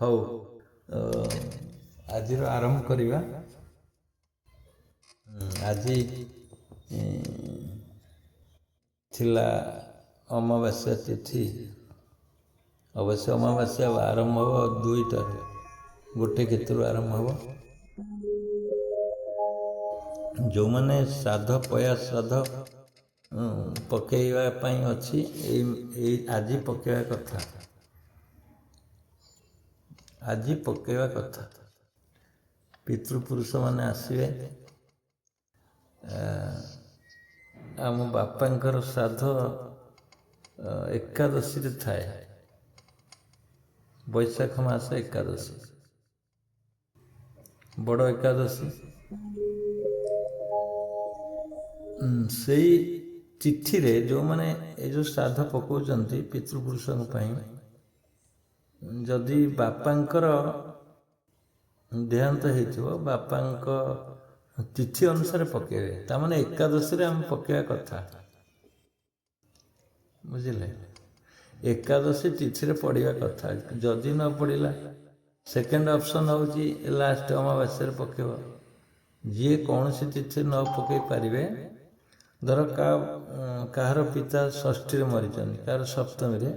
ହଉ ଆଜିର ଆରମ୍ଭ କରିବା। ଆଜି ଥିଲା ଅମାବାସ୍ୟା ତିଥି। ଅବଶ୍ୟ ଅମାବାସ୍ୟା ଆରମ୍ଭ ହେବ 2ଟାରୁ, 1 କ୍ଷେତ୍ରରୁ ଆରମ୍ଭ ହେବ। ଯେଉଁମାନେ ଶ୍ରାଦ୍ଧ ପୟା ଶ୍ରାଦ୍ଧ ପକେଇବା ପାଇଁ ଅଛି ଏଇ ଆଜି ପକେଇବା କଥା, ଆଜି ପକେଇବା କଥା। ପିତୃପୁରୁଷମାନେ ଆସିବେ। ଆମ ବାପାଙ୍କର ଶ୍ରାଦ୍ଧ ଏକାଦଶୀରେ ଥାଏ, ବୈଶାଖ ମାସ ଏକାଦଶୀ, ବଡ଼ ଏକାଦଶୀ। ସେଇ ତିଥିରେ ଯେଉଁମାନେ ଏ ଯେଉଁ ଶ୍ରାଦ୍ଧ ପକାଉଛନ୍ତି ପିତୃପୁରୁଷଙ୍କ ପାଇଁ, ଯଦି ବାପାଙ୍କର ଦେହାନ୍ତ ହେଇଥିବ, ବାପାଙ୍କ ତିଥି ଅନୁସାରେ ପକେଇବେ। ତାମାନେ ଏକାଦଶୀରେ ଆମେ ପକେଇବା କଥା, ବୁଝିଲେ? ଏକାଦଶୀ ତିଥିରେ ପଡ଼ିବା କଥା। ଯଦି ନ ପଡ଼ିଲା, ସେକେଣ୍ଡ ଅପସନ୍ ହେଉଛି ଲାଷ୍ଟ ଅମାବାସ୍ୟାରେ ପକେଇବ। ଯିଏ କୌଣସି ତିଥିରେ ନ ପକେଇ ପାରିବେ, ଧର କାହାର ପିତା ଷଷ୍ଠୀରେ ମରିଛନ୍ତି, କାହାର ସପ୍ତମୀରେ,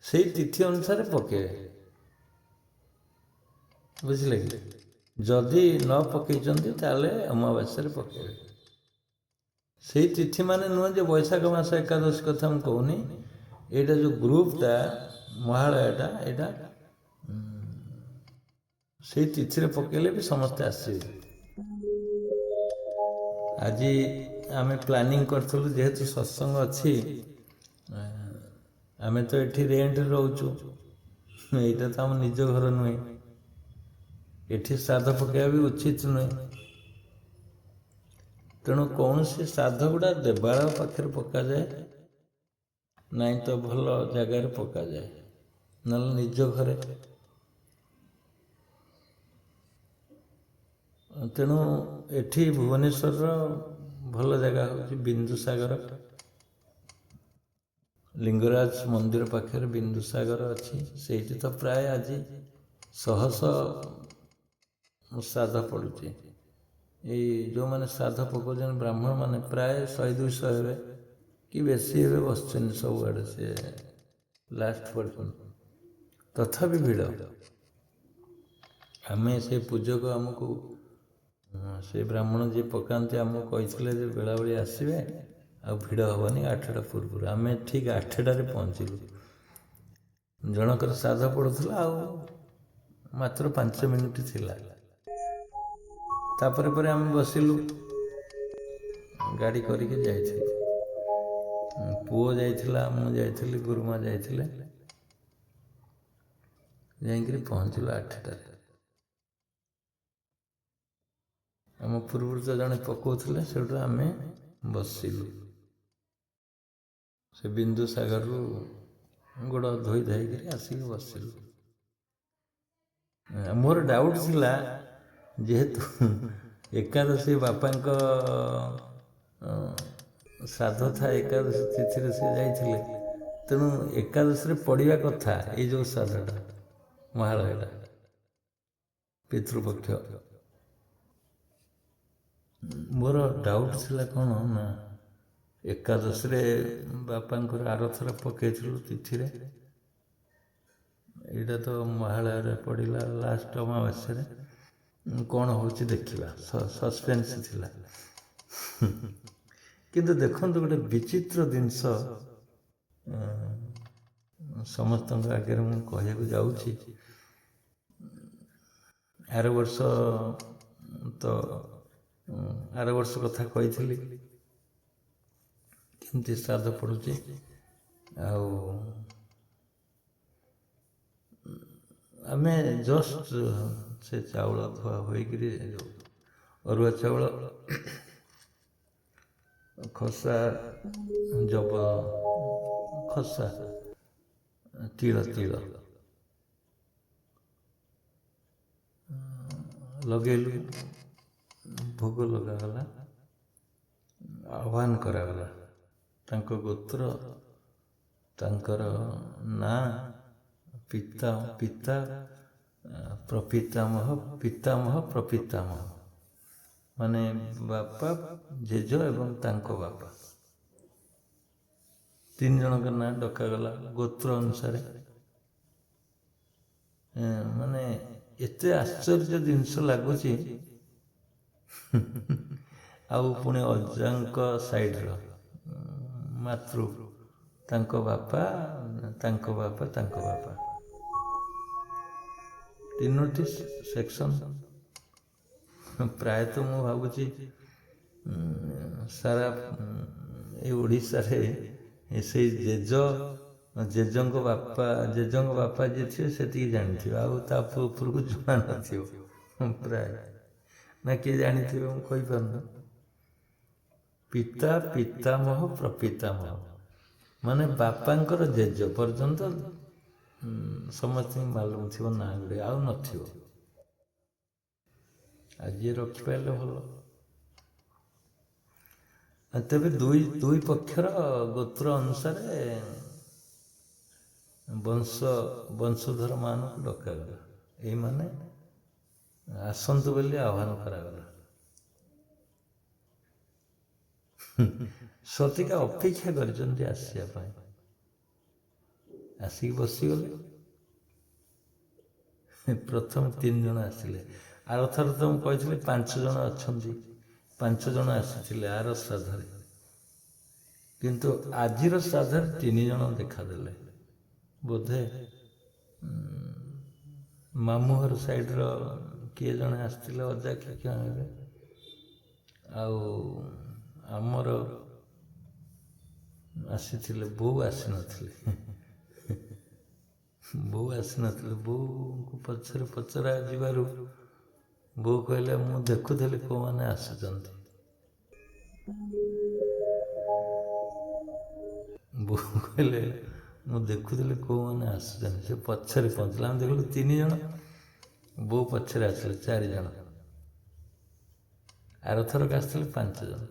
ସେଇ ତିଥି ଅନୁସାରେ ପକେଇବେ, ବୁଝିଲେ କି? ଯଦି ନ ପକେଇଛନ୍ତି ତାହେଲେ ଅମାବାସ୍ୟାରେ ପକେଇବେ। ସେଇ ତିଥି ମାନେ ନୁହେଁ ଯେ ବୈଶାଖ ମାସ ଏକାଦଶୀ କଥା ମୁଁ କହୁନି। ଏଇଟା ଯେଉଁ ଗ୍ରୁପଟା ମହାଳୟାଟା, ଏଇଟା ସେଇ ତିଥିରେ ପକେଇଲେ ବି ସମସ୍ତେ ଆସିବେ। ଆଜି ଆମେ ପ୍ଲାନିଂ କରିଥିଲୁ, ଯେହେତୁ ସତ୍ସଙ୍ଗ ଅଛି, ଆମେ ତ ଏଠି ରେଣ୍ଟରେ ରହୁଛୁ, ଏଇଟା ତ ଆମ ନିଜ ଘର ନୁହେଁ, ଏଠି ଶ୍ରାଦ୍ଧ ପକେଇବା ବି ଉଚିତ ନୁହେଁ। ତେଣୁ କୌଣସି ଶ୍ରାଦ୍ଧ ଗୁଡ଼ା ଦେବାଳୟ ପାଖରେ ପକାଯାଏ, ନାଇଁ ତ ଭଲ ଜାଗାରେ ପକାଯାଏ, ନହେଲେ ନିଜ ଘରେ। ତେଣୁ ଏଠି ଭୁବନେଶ୍ୱରର ଭଲ ଜାଗା ହେଉଛି ବିନ୍ଦୁସାଗର। ଲିଙ୍ଗରାଜ ମନ୍ଦିର ପାଖରେ ବିନ୍ଦୁସାଗର ଅଛି। ସେଇଠି ତ ପ୍ରାୟ ଆଜି ଶହ ଶ୍ରାଦ୍ଧ ପଡ଼ୁଛି। ଏଇ ଯେଉଁମାନେ ଶ୍ରାଦ୍ଧ ପକାଉଛନ୍ତି ବ୍ରାହ୍ମଣମାନେ ପ୍ରାୟ 100-200 ହେବେ କି ବେଶୀ ହେବେ, ବସିଛନ୍ତି ସବୁଆଡ଼େ ସେ ଲାଷ୍ଟ ପର୍ଯ୍ୟନ୍ତ। ତଥାପି ଭିଡ଼। ଆମେ ସେ ପୂଜକ ଆମକୁ, ସେ ବ୍ରାହ୍ମଣ ଯିଏ ପକାନ୍ତି ଆମକୁ କହିଥିଲେ ଯେ ବେଳାବେଳି ଆସିବେ, ଆଉ ଭିଡ଼ ହେବନି 8ଟା ପୂର୍ବରୁ। ଆମେ ଠିକ୍ 8ଟାରେ ପହଞ୍ଚିଲୁ। ଜଣଙ୍କର ଶ୍ରାଦ୍ଧ ପଡ଼ୁଥିଲା, ଆଉ ମାତ୍ର 5 ମିନିଟ୍ ଥିଲା। ତାପରେ ପରେ ଆମେ ବସିଲୁ, ଗାଡ଼ି କରିକି ଯାଇଥିଲୁ। ପୁଅ ଯାଇଥିଲା, ମୁଁ ଯାଇଥିଲି, ଗୁରୁମା ଯାଇଥିଲେ। ଯାଇକିରି ପହଞ୍ଚିଲୁ 8ଟାରେ। ଆମ ପୂର୍ବରୁ ତ ଜଣେ ପକାଉଥିଲେ, ସେଠୁ ଆମେ ବସିଲୁ। ସେ ବିନ୍ଦୁସାଗରରୁ ଗୋଡ଼ ଧୋଇ ଧାଇକିରି ଆସିକି ବସିଲୁ। ମୋର ଡାଉଟ୍ ଥିଲା, ଯେହେତୁ ଏକାଦଶୀ ବାପାଙ୍କ ଶ୍ରାଦ୍ଧ ଥାଏ, ଏକାଦଶୀ ତିଥିରେ ସେ ଯାଇଥିଲେ, ତେଣୁ ଏକାଦଶୀରେ ପଡ଼ିବା କଥା ଏଇ ଯେଉଁ ଶ୍ରାଦ୍ଧଟା, ମହାଳୟଟା, ପିତୃପକ୍ଷ। ମୋର ଡାଉଟ୍ ଥିଲା କ'ଣ ନା, ଏକାଦଶୀରେ ବାପାଙ୍କର ଆରଥର ପକେଇଥିଲୁ ତିଥିରେ, ଏଇଟା ତ ମହାଳୟରେ ପଡ଼ିଲା ଲାଷ୍ଟ ଅମାବାସ୍ୟାରେ। କ'ଣ ହେଉଛି ଦେଖିବା, ସସ୍ପେନ୍ସ ଥିଲା। କିନ୍ତୁ ଦେଖନ୍ତୁ, ଗୋଟେ ବିଚିତ୍ର ଜିନିଷ ସମସ୍ତଙ୍କ ଆଗରେ ମୁଁ କହିବାକୁ ଯାଉଛି। ଆର ବର୍ଷ କଥା କହିଥିଲି କେମିତି ଶ୍ରାଦ୍ଧ ପଡ଼ୁଛି। ଆଉ ଆମେ ଜଷ୍ଟ ସେ ଚାଉଳ ଧୁଆ ହୋଇକିରି, ଅରୁଆ ଚାଉଳ, ଖସା, ଜବ ଖସା, ତିଳ ଲଗେଇଲୁ, ଭୋଗ ଲଗାଗଲା, ଆହ୍ୱାନ କରାଗଲା। ତାଙ୍କ ଗୋତ୍ର, ତାଙ୍କର ନାଁ, ପିତା ପ୍ରପିତାମହ ପିତାମହ ପ୍ରପିତାମହ ମାନେ ବାପା ଜେଜ ଏବଂ ତାଙ୍କ ବାପା ତିନି ଜଣଙ୍କ ନାଁ ଡକାଗଲା ଗୋତ୍ର ଅନୁସାରେ। ମାନେ ଏତେ ଆଶ୍ଚର୍ଯ୍ୟ ଜିନିଷ ଲାଗୁଛି। ଆଉ ପୁଣି ଅଜାଙ୍କ ସାଇଡ଼ର ମାତୃ ତାଙ୍କ ବାପା ତାଙ୍କ ବାପା ତାଙ୍କ ବାପା ତିନୋଟି ସେକ୍ସନ୍। ପ୍ରାୟତଃ ମୁଁ ଭାବୁଛି ସାରା ଏ ଓଡ଼ିଶାରେ ସେଇ ଜେଜଙ୍କ ବାପା ଯିଏ ଥିବେ ସେତିକି ଜାଣିଥିବେ, ଆଉ ତା ଉପରକୁ ଜଣା ନଥିବ ପ୍ରାୟ। ନା କିଏ ଜାଣିଥିବେ ମୁଁ କହିପାରୁନି। ପିତା ପିତାମହ ପ୍ରପିତାମହ ମାନେ ବାପାଙ୍କର ଜେଜ ପର୍ଯ୍ୟନ୍ତ ସମସ୍ତଙ୍କୁ ମାଲୁମ ଥିବ ନାଁ ଗୁଡ଼ିଏ, ଆଉ ନଥିବ। ଆଉ ଯିଏ ରଖିପାରିଲେ ଭଲ। ତେବେ ଦୁଇ ପକ୍ଷର ଗୋତ୍ର ଅନୁସାରେ ବଂଶଧର ମାନଙ୍କୁ ଡକାଗଲା। ଏଇମାନେ ଆସନ୍ତୁ ବୋଲି ଆହ୍ୱାନ କରାଗଲା। ସତିକା ଅପେକ୍ଷା କରିଛନ୍ତି ଆସିବା ପାଇଁ, ଆସିକି ବସିଗଲେ। ପ୍ରଥମେ 3 ଜଣ ଆସିଲେ। ଆରଥର ତ ମୁଁ କହିଥିଲି 5 ଜଣ ଅଛନ୍ତି, 5 ଜଣ ଆସିଥିଲେ ଆର ଶ୍ରାଦ୍ଧରେ, କିନ୍ତୁ ଆଜିର ଶ୍ରାଦ୍ଧରେ 3 ଜଣ ଦେଖାଦେଲେ। ବୋଧେ ମାମୁଁ ଘର ସାଇଡ଼ର କିଏ ଜଣେ ଆସିଥିଲେ, ଅଜା କି କିଏ ହେବେ, ଆଉ ଆମର ଆସିଥିଲେ, ବୋଉ ଆସିନଥିଲେ। ବୋଉଙ୍କୁ ପଛରେ ପଚରା ଯିବାରୁ ବୋଉ କହିଲେ ମୁଁ ଦେଖୁଥିଲି କୋଉମାନେ ଆସୁଛନ୍ତି। ବୋଉ କହିଲେ ମୁଁ ଦେଖୁଥିଲି କୋଉମାନେ ଆସୁଛନ୍ତି। ସେ ପଛରେ ପହଞ୍ଚିଲା, ଆମେ ଦେଖିଲୁ 3 ଜଣ, ବୋଉ ପଛରେ ଆସିଲେ 4 ଜଣ। ଆରଥରକ ଆସିଥିଲେ 5 ଜଣ।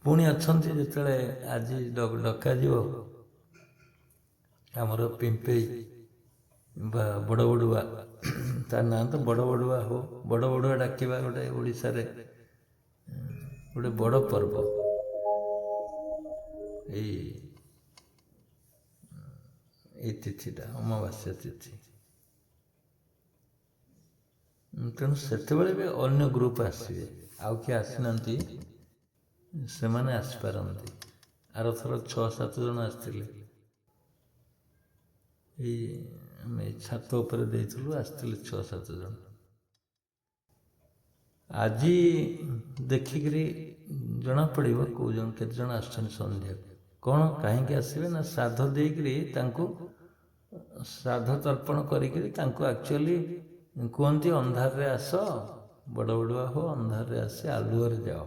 ପୁଣି ଅଛନ୍ତି। ଯେତେବେଳେ ଆଜି ଡକାଯିବ ଆମର ପିମ୍ପେଇ ବା ବଡ଼ବଡ଼ୁଆ, ତା ନାଁ ତ ବଡ଼ବଡ଼ୁଆ ହଉ, ବଡ଼ବଡ଼ୁଆ ଡାକିବା ଗୋଟେ ଓଡ଼ିଶାରେ ଗୋଟେ ବଡ଼ ପର୍ବ। ଏଇ ତିଥିଟା ଅମାବାସ୍ୟା ତିଥି। ତେଣୁ ସେତେବେଳେ ବି ଅନ୍ୟ ଗ୍ରୁପ ଆସିବେ, ଆଉ କିଏ ଆସିନାହାନ୍ତି ସେମାନେ ଆସିପାରନ୍ତି। ଆରଥର 6-7 ଜଣ ଆସିଥିଲେ। ଆମେ ଛାତ ଉପରେ ଦେଇଥିଲୁ, ଆସିଥିଲେ 6-7 ଜଣ। ଆଜି ଦେଖିକିରି ଜଣାପଡ଼ିବ କେତେ ଜଣ ଆସୁଛନ୍ତି ସନ୍ଧ୍ୟାକୁ। କ'ଣ କାହିଁକି ଆସିବେ ନା ଶ୍ରାଦ୍ଧ ଦେଇକିରି ତାଙ୍କୁ ଶ୍ରାଦ୍ଧ ତର୍ପଣ କରିକିରି ତାଙ୍କୁ ଆକ୍ଚୁଆଲି କୁହନ୍ତି ଅନ୍ଧାରରେ ଆସ, ବଡ଼ବଡ଼ୁଆ ହୋ, ଅନ୍ଧାରରେ ଆସି ଆଲୁଅରେ ଯାଅ।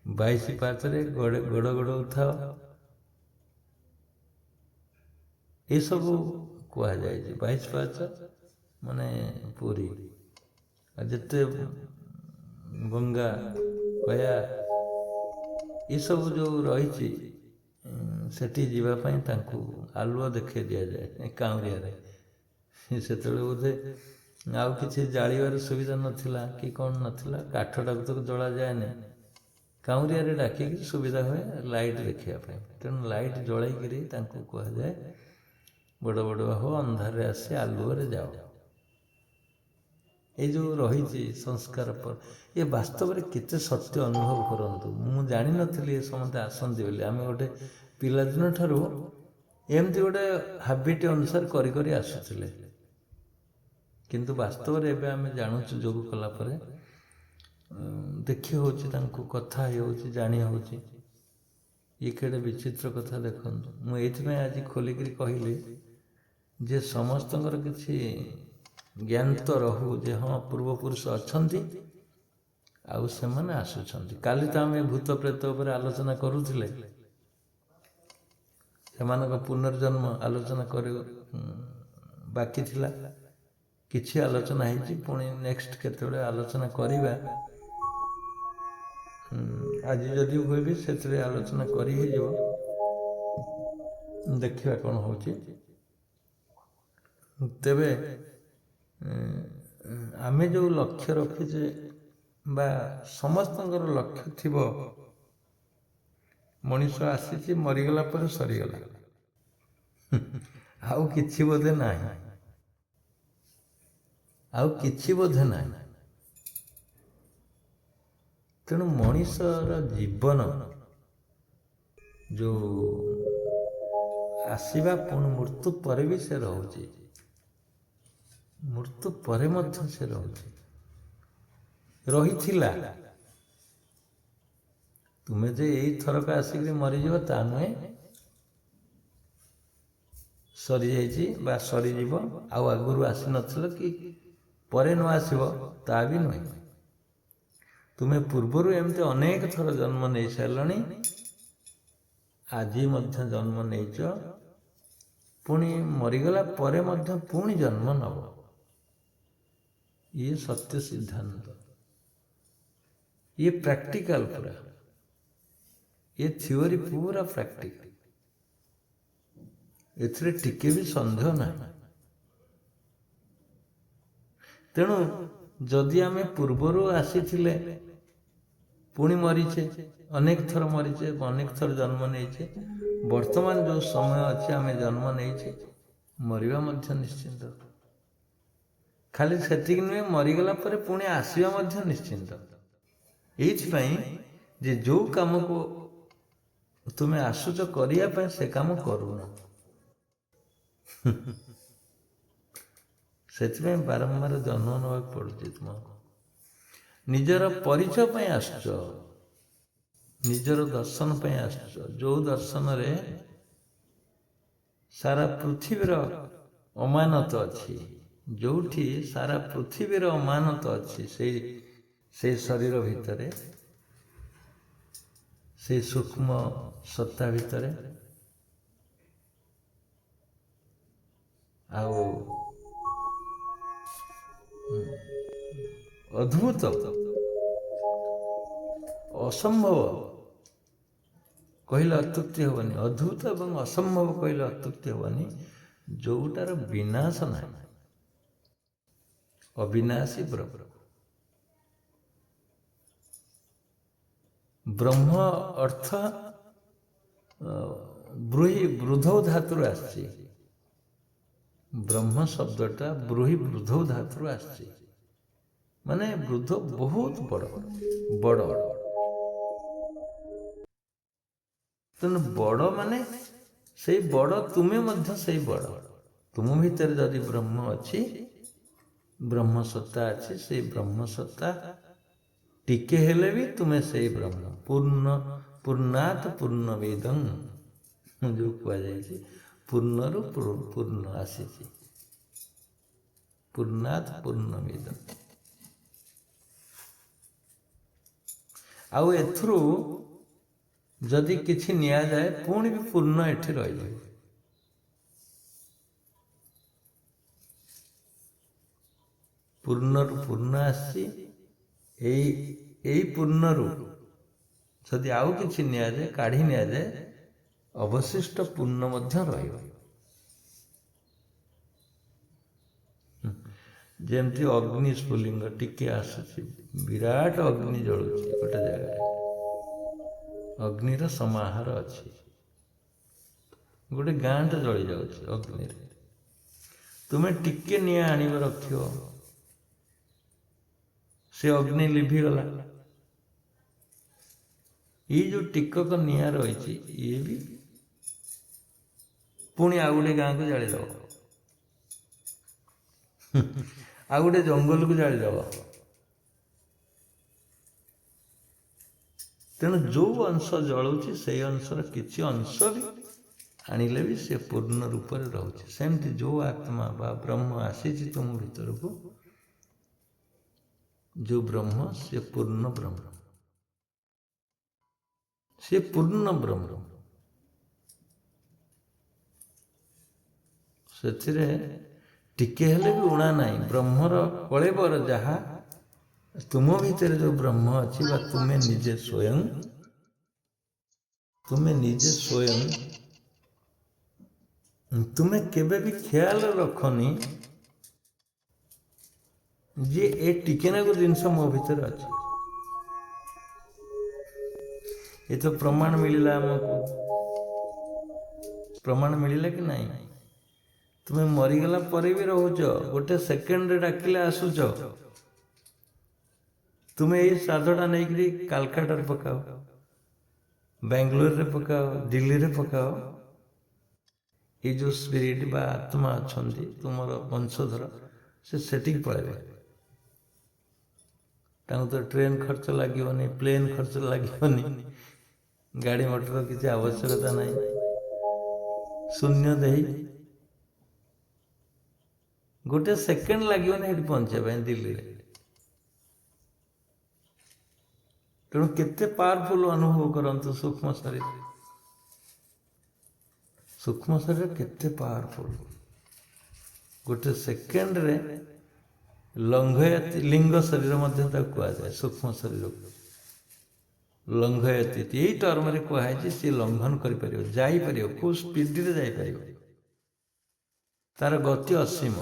22 ପାହାଚରେ ଗୋଡ଼ ଗୋଡ଼ଉଥାଅ, ଏସବୁ କୁହାଯାଇଛି। 22 ପାହାଚ ମାନେ ପୁରୀ, ଆଉ ଯେତେ ଗଙ୍ଗା ଗୟା ଏସବୁ ଯେଉଁ ରହିଛି ସେଠି ଯିବା ପାଇଁ ତାଙ୍କୁ ଆଲୁଅ ଦେଖାଇ ଦିଆଯାଏ କାଉଁରିଆରେ। ସେତେବେଳେ ବୋଧେ ଆଉ କିଛି ଜାଳିବାର ସୁବିଧା ନଥିଲା କି କ'ଣ ନଥିଲା, କାଠଟାକୁ ତ ଜଳାଯାଏନି, କାଉଁରିଆରେ ଡାକିକି ସୁବିଧା ହୁଏ ଲାଇଟ୍ ଦେଖିବା ପାଇଁ। ତେଣୁ ଲାଇଟ୍ ଜଳାଇକିରି ତାଙ୍କୁ କୁହାଯାଏ ବଡ଼ବଡ଼ୁଆ ହୋ, ଅନ୍ଧାରରେ ଆସି ଆଲୁଅରେ ଯାଅ। এই ଯେଉଁ ରହିଛି ସଂସ୍କାର ଏ ବାସ୍ତବରେ କେତେ ସତ୍ୟ ଅନୁଭବ କରନ୍ତୁ। ମୁଁ ଜାଣିନଥିଲି ଏ ସମସ୍ତେ ଆସନ୍ତି ବୋଲି। ଆମେ ଗୋଟେ ପିଲାଦିନ ଠାରୁ ଏମିତି ଗୋଟେ ହାବିଟ୍ ଅନୁସାରେ କରି କରି ଆସୁଥିଲେ, କିନ୍ତୁ ବାସ୍ତବରେ ଏବେ ଆମେ ଜାଣୁଛୁ, ଯୋଗ କଲା ପରେ ଦେଖି ହେଉଛି, ତାଙ୍କୁ କଥା ହେଉଛି, ଜାଣି ହେଉଛି। ଇଏ କେଡ଼େ ବିଚିତ୍ର କଥା ଦେଖନ୍ତୁ। ମୁଁ ଏଇଥିପାଇଁ ଆଜି ଖୋଲିକିରି କହିଲି ଯେ ସମସ୍ତଙ୍କର କିଛି ଜ୍ଞାନ ତ ରହୁ ଯେ ହଁ ପୂର୍ବପୁରୁଷ ଅଛନ୍ତି ଆଉ ସେମାନେ ଆସୁଛନ୍ତି। କାଲି ତ ଆମେ ଭୂତ ପ୍ରେତ ଉପରେ ଆଲୋଚନା କରୁଥିଲେ, ସେମାନଙ୍କ ପୁନର୍ଜନ୍ମ ଆଲୋଚନା ବାକି ଥିଲା। କିଛି ଆଲୋଚନା ହେଇଛି, ପୁଣି ନେକ୍ସଟ କେତେବେଳେ ଆଲୋଚନା କରିବା। ଆଜି ଯଦି ହୁଏ ବି ସେଥିରେ ଆଲୋଚନା କରି ହେଇଯିବ, ଦେଖିବା କ'ଣ ହେଉଛି। ତେବେ ଆମେ ଯେଉଁ ଲକ୍ଷ୍ୟ ରଖିଛେ ବା ସମସ୍ତଙ୍କର ଲକ୍ଷ୍ୟ ଥିବ ମଣିଷ ଆସିଛି ମରିଗଲା ପରେ ସରିଗଲା, ଆଉ କିଛି ବୋଧେ ନାହିଁ, ଆଉ କିଛି ବୋଧେ ନାହିଁ। ତେଣୁ ମଣିଷର ଜୀବନ ଯେଉଁ ଆସିବା ପୁଣି ମୃତ୍ୟୁ ପରେ ବି ସେ ରହୁଛି, ମୃତ୍ୟୁ ପରେ ମଧ୍ୟ ସେ ରହୁଛି, ରହିଥିଲା। ତୁମେ ଯେ ଏଇ ଥରକ ଆସିକି ମରିଯିବ ତା ନୁହେଁ, ସରିଯାଇଛି ବା ସରିଯିବ, ଆଉ ଆଗରୁ ଆସିନଥିଲ କି ପରେ ନ ଆସିବ ତା ବି ନୁହେଁ। ତୁମେ ପୂର୍ବରୁ ଏମିତି ଅନେକ ଥର ଜନ୍ମ ନେଇ ସାରିଲଣି, ଆଜି ମଧ୍ୟ ଜନ୍ମ ନେଇଛ, ପୁଣି ମରିଗଲା ପରେ ମଧ୍ୟ ପୁଣି ଜନ୍ମ ନେବ। ଇଏ ସତ୍ୟ ସିଦ୍ଧାନ୍ତ, ଇଏ ପ୍ରାକ୍ଟିକାଲ ପୁରା, ଇଏ ଥିଓରି ପୁରା ପ୍ରାକ୍ଟିକାଲ, ଏଥିରେ ଟିକେ ବି ସନ୍ଦେହ ନାହିଁ। ତେଣୁ ଯଦି ଆମେ ପୂର୍ବରୁ ଆସିଥିଲେ ପୁଣି ମରିଛେ, ଅନେକ ଥର ମରିଛେ, ଅନେକ ଥର ଜନ୍ମ ନେଇଛେ, ବର୍ତ୍ତମାନ ଯେଉଁ ସମୟ ଅଛି ଆମେ ଜନ୍ମ ନେଇଛେ, ମରିବା ମଧ୍ୟ ନିଶ୍ଚିନ୍ତ। ଖାଲି ସେତିକି ନୁହେଁ, ମରିଗଲା ପରେ ପୁଣି ଆସିବା ମଧ୍ୟ ନିଶ୍ଚିନ୍ତ। ଏଇଥିପାଇଁ ଯେ ଯେଉଁ କାମକୁ ତୁମେ ଆସୁଛ କରିବା ପାଇଁ ସେ କାମ କରୁନ, ସେଥିପାଇଁ ବାରମ୍ବାର ଜନ୍ମ ନେବାକୁ ପଡ଼ୁଛି ତୁମକୁ। ନିଜର ପରିଚୟ ପାଇଁ ଆସୁଛ, ନିଜର ଦର୍ଶନ ପାଇଁ ଆସୁଛ, ଯେଉଁ ଦର୍ଶନରେ ସାରା ପୃଥିବୀର ଅମାନତ ଅଛି, ଯେଉଁଠି ସାରା ପୃଥିବୀର ଅମାନତ ଅଛି, ସେଇ ଶରୀର ଭିତରେ, ସେଇ ସୂକ୍ଷ୍ମ ସତ୍ତା ଭିତରେ, ଆଉ ଅଦ୍ଭୁତ ଅସମ୍ଭବ କହିଲେ ଅତ୍ୟୁକ୍ତି ହେବନି, ଅଦ୍ଭୁତ ଏବଂ ଅସମ୍ଭବ କହିଲେ ଅତ୍ୟୁକ୍ତି ହେବନି, ଯେଉଁଟାର ବିନାଶ ନାହିଁ, ଅବିନାଶୀ ବ୍ରହ୍ମ। ବ୍ରହ୍ମ ଅର୍ଥ ବୃଦ୍ଧୌ ଧାତୁରୁ ଆସିଛି, ବ୍ରହ୍ମ ଶବ୍ଦଟା ବୃଦ୍ଧୌ ଧାତୁରୁ ଆସିଛି, ମାନେ ବୃଦ୍ଧ ବହୁତ ବଡ଼ ବଡ଼। ତେଣୁ ବଡ଼ ମାନେ ସେଇ ବଡ଼, ତୁମେ ମଧ୍ୟ ସେଇ ବଡ଼। ତୁମ ଭିତରେ ଯଦି ବ୍ରହ୍ମ ଅଛି, ବ୍ରହ୍ମ ସତ୍ତା ଅଛି, ସେଇ ବ୍ରହ୍ମ ସତ୍ତା ଟିକେ ହେଲେ ବି ତୁମେ ସେଇ ବ୍ରହ୍ମ। ପୂର୍ଣ୍ଣାତ୍ ପୂର୍ଣ୍ଣମିଦଂ, ଯେଉଁ କୁହାଯାଇଛି, ପୂର୍ଣ୍ଣରୁ ପୂର୍ଣ୍ଣ ଆସିଛି, ପୂର୍ଣ୍ଣାତ୍ ପୂର୍ଣ୍ଣମିଦଂ। ଆଉ ଏଥିରୁ ଯଦି କିଛି ନିଆଯାଏ ପୁଣି ବି ପୂର୍ଣ୍ଣ ଏଠି ରହିଯିବ। ପୂର୍ଣ୍ଣରୁ ପୂର୍ଣ୍ଣ ଆସିଛି, ଏଇ ପୂର୍ଣ୍ଣରୁ ଯଦି ଆଉ କିଛି ନିଆଯାଏ, କାଢ଼ି ନିଆଯାଏ, ଅବଶିଷ୍ଟ ପୂର୍ଣ୍ଣ ମଧ୍ୟ ରହିବ। ଯେମିତି ଅଗ୍ନି ସ୍ଫୁଲିଙ୍ଗ ଟିକେ ଆସୁଛି, ବିରାଟ ଅଗ୍ନି ଜଳୁଛି ଗୋଟେ ଜାଗାରେ, ଅଗ୍ନିର ସମାହାର ଅଛି, ଗୋଟେ ଗାଁଟେ ଜଳି ଯାଉଛି ଅଗ୍ନିରେ, ତୁମେ ଟିକେ ନିଆଁ ଆଣିବ ରଖିବ, ସେ ଅଗ୍ନି ଲିଭିଗଲା। ଏଇ ଯେଉଁ ଟିକକ ନିଆଁ ରହିଛି, ଇଏ ବି ପୁଣି ଆଉ ଗୋଟେ ଗାଁକୁ ଜାଳିଦେବ, ଆଉ ଗୋଟେ ଜଙ୍ଗଲକୁ ଜାଳିଦେବ। ତେଣୁ ଯେଉଁ ଅଂଶ ଜଳୁଛି ସେଇ ଅଂଶର କିଛି ଅଂଶ ବି ଆଣିଲେ ବି ସେ ପୂର୍ଣ୍ଣ ରୂପରେ ରହୁଛି। ସେମିତି ଯେଉଁ ଆତ୍ମା ବା ବ୍ରହ୍ମ ଆସିଛି ତୁମ ଭିତରକୁ, ଯେଉଁ ବ୍ରହ୍ମ, ସେ ପୂର୍ଣ୍ଣ ବ୍ରହ୍ମ, ସେ ପୂର୍ଣ୍ଣ ବ୍ରହ୍ମ। ସେଥିରେ ଟିକେ ହେଲେ ବି ଉଣା ନାହିଁ। ବ୍ରହ୍ମର କଳେବର ଯାହା ତୁମ ଭିତରେ ଯେଉଁ ବ୍ରହ୍ମ ଅଛି, ବା ତୁମେ ନିଜେ ସ୍ୱୟଂ ତୁମେ କେବେ ବି ଖିଆଲ ରଖନି ଯେ ଏ ଟିକେ ନାକୁ ଜିନିଷ ମୋ ଭିତରେ ଅଛି। ଏ ତ ପ୍ରମାଣ ମିଳିଲା ଆମକୁ, ପ୍ରମାଣ ମିଳିଲା କି ନାହିଁ? ତୁମେ ମରିଗଲା ପରେ ବି ରହୁଛ, ଗୋଟେ ସେକେଣ୍ଡରେ ଡାକିଲେ ଆସୁଛ। ତୁମେ ଏଇ ଶ୍ରାଦ୍ଧଟା ନେଇକରି କାଲକାଟାରେ ପକାଅ, ବାଙ୍ଗାଲୋରରେ ପକାଅ, ଦିଲ୍ଲୀରେ ପକାଅ, ଏ ଯେଉଁ ସ୍ପିରିଟ୍ ବା ଆତ୍ମା ଅଛନ୍ତି ତୁମର ବଂଶଧର, ସେ ସେଠିକି ପଳାଇବେ। ତାଙ୍କୁ ତ ଟ୍ରେନ୍ ଖର୍ଚ୍ଚ ଲାଗିବନି, ପ୍ଲେନ୍ ଖର୍ଚ୍ଚ ଲାଗିବନି, ଗାଡ଼ି ମଟର କିଛି ଆବଶ୍ୟକତା ନାହିଁ। ଶୂନ୍ୟ ଦେଇ ଗୋଟେ ସେକେଣ୍ଡ ଲାଗିବନି ସେଠି ପହଞ୍ଚିବା ପାଇଁ ଦିଲ୍ଲୀରେ। ତେଣୁ କେତେ ପାୱାରଫୁଲ୍ ଅନୁଭବ କରନ୍ତୁ ସୂକ୍ଷ୍ମ ଶରୀର। ସୂକ୍ଷ୍ମ ଶରୀର କେତେ ପାୱାରଫୁଲ୍। ଗୋଟେ ସେକେଣ୍ଡରେ ଲଙ୍ଘୟତି, ଲିଙ୍ଗ ଶରୀର ମଧ୍ୟ ତାକୁ କୁହାଯାଏ ସୂକ୍ଷ୍ମ ଶରୀରକୁ। ଲଙ୍ଘୟତି ଏଇ ଟର୍ମରେ କୁହାଯାଇଛି, ସିଏ ଲଙ୍ଘନ କରିପାରିବ, ଯାଇପାରିବ, ଖୁବ୍ ସ୍ପିଡରେ ଯାଇପାରିବ। ତାର ଗତି ଅସୀମ,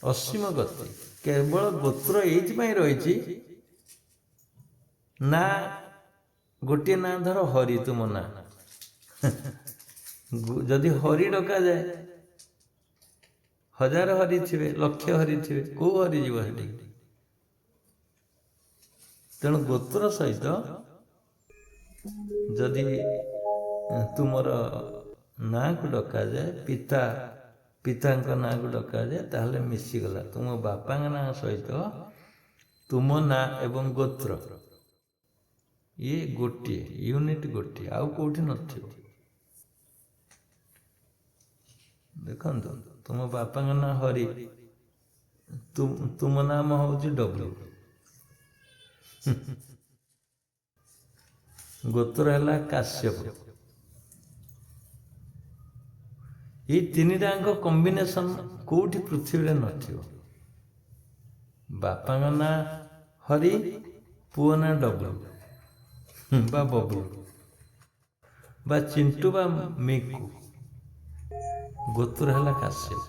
ଅସୀମ ଗତି। କେବଳ ଗୋତ୍ର ଏଇଥିପାଇଁ ରହିଛି ନା, ଗୋଟିଏ ନାଁ ଧର ହରି, ତୁମ ନାଁ ଯଦି ହରି ଡକାଯାଏ, ହଜାର ହରି ଥିବେ, ଲକ୍ଷ ହରି ଥିବେ, କୋଉ ହରି ଯିବ ସେଠି? ତେଣୁ ଗୋତ୍ର ସହିତ ଯଦି ତୁମର ନାଁକୁ ଡକାଯାଏ, ପିତାଙ୍କ ନାଁକୁ ଡକାଯାଏ, ତାହେଲେ ମିଶିଗଲା। ତୁମ ବାପାଙ୍କ ନାଁ ସହିତ ତୁମ ନାଁ ଏବଂ ଗୋତ୍ର ଇଏ ଗୋଟିଏ ୟୁନିଟ୍, ଗୋଟିଏ, ଆଉ କୋଉଠି ନଥିବ। ଦେଖନ୍ତୁ, ତୁମ ବାପାଙ୍କ ନାଁ ହରି, ତୁମ ନାମ ହଉଛି ଡବ୍ଲୁ, ଗୋତ୍ର ହେଲା କାଶ୍ୟପ। ଏଇ ତିନିଟାଙ୍କ କମ୍ବିନେସନ କୋଉଠି ପୃଥିବୀରେ ନଥିବ। ବାପାଙ୍କ ନାଁ ହରି, ପୁଅ ନାଁ ଡବ୍ଲୁ ବା ବବୁଲ ବା ଚିଣ୍ଟୁ ବା ମିକୁ, ଗୋତ୍ର ହେଲା କାଶ୍ୟପ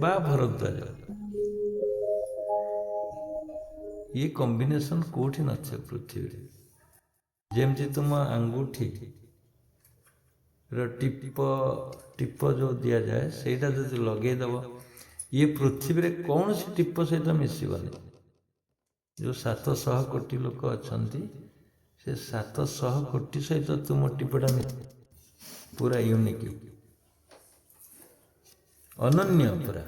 ବା ଭରଦ୍ୱାଜ। ଇଏ କମ୍ବିନେସନ କୋଉଠି ନଥିବ ପୃଥିବୀରେ। ଯେମିତି ତୁମ ଆଙ୍ଗୁଠି ର ଟିପ ଯେଉଁ ଦିଆଯାଏ, ସେଇଟା ଯଦି ଲଗେଇଦବ, ଇଏ ପୃଥିବୀରେ କୌଣସି ଟିପ ସହିତ ମିଶିବନି। ଯେଉଁ 700 କୋଟି ଲୋକ ଅଛନ୍ତି, ସେ 700 କୋଟି ସହିତ ତୁମ ଟିପଟା ପୁରା ୟୁନିକ୍, ଅନନ୍ୟ, ପୁରା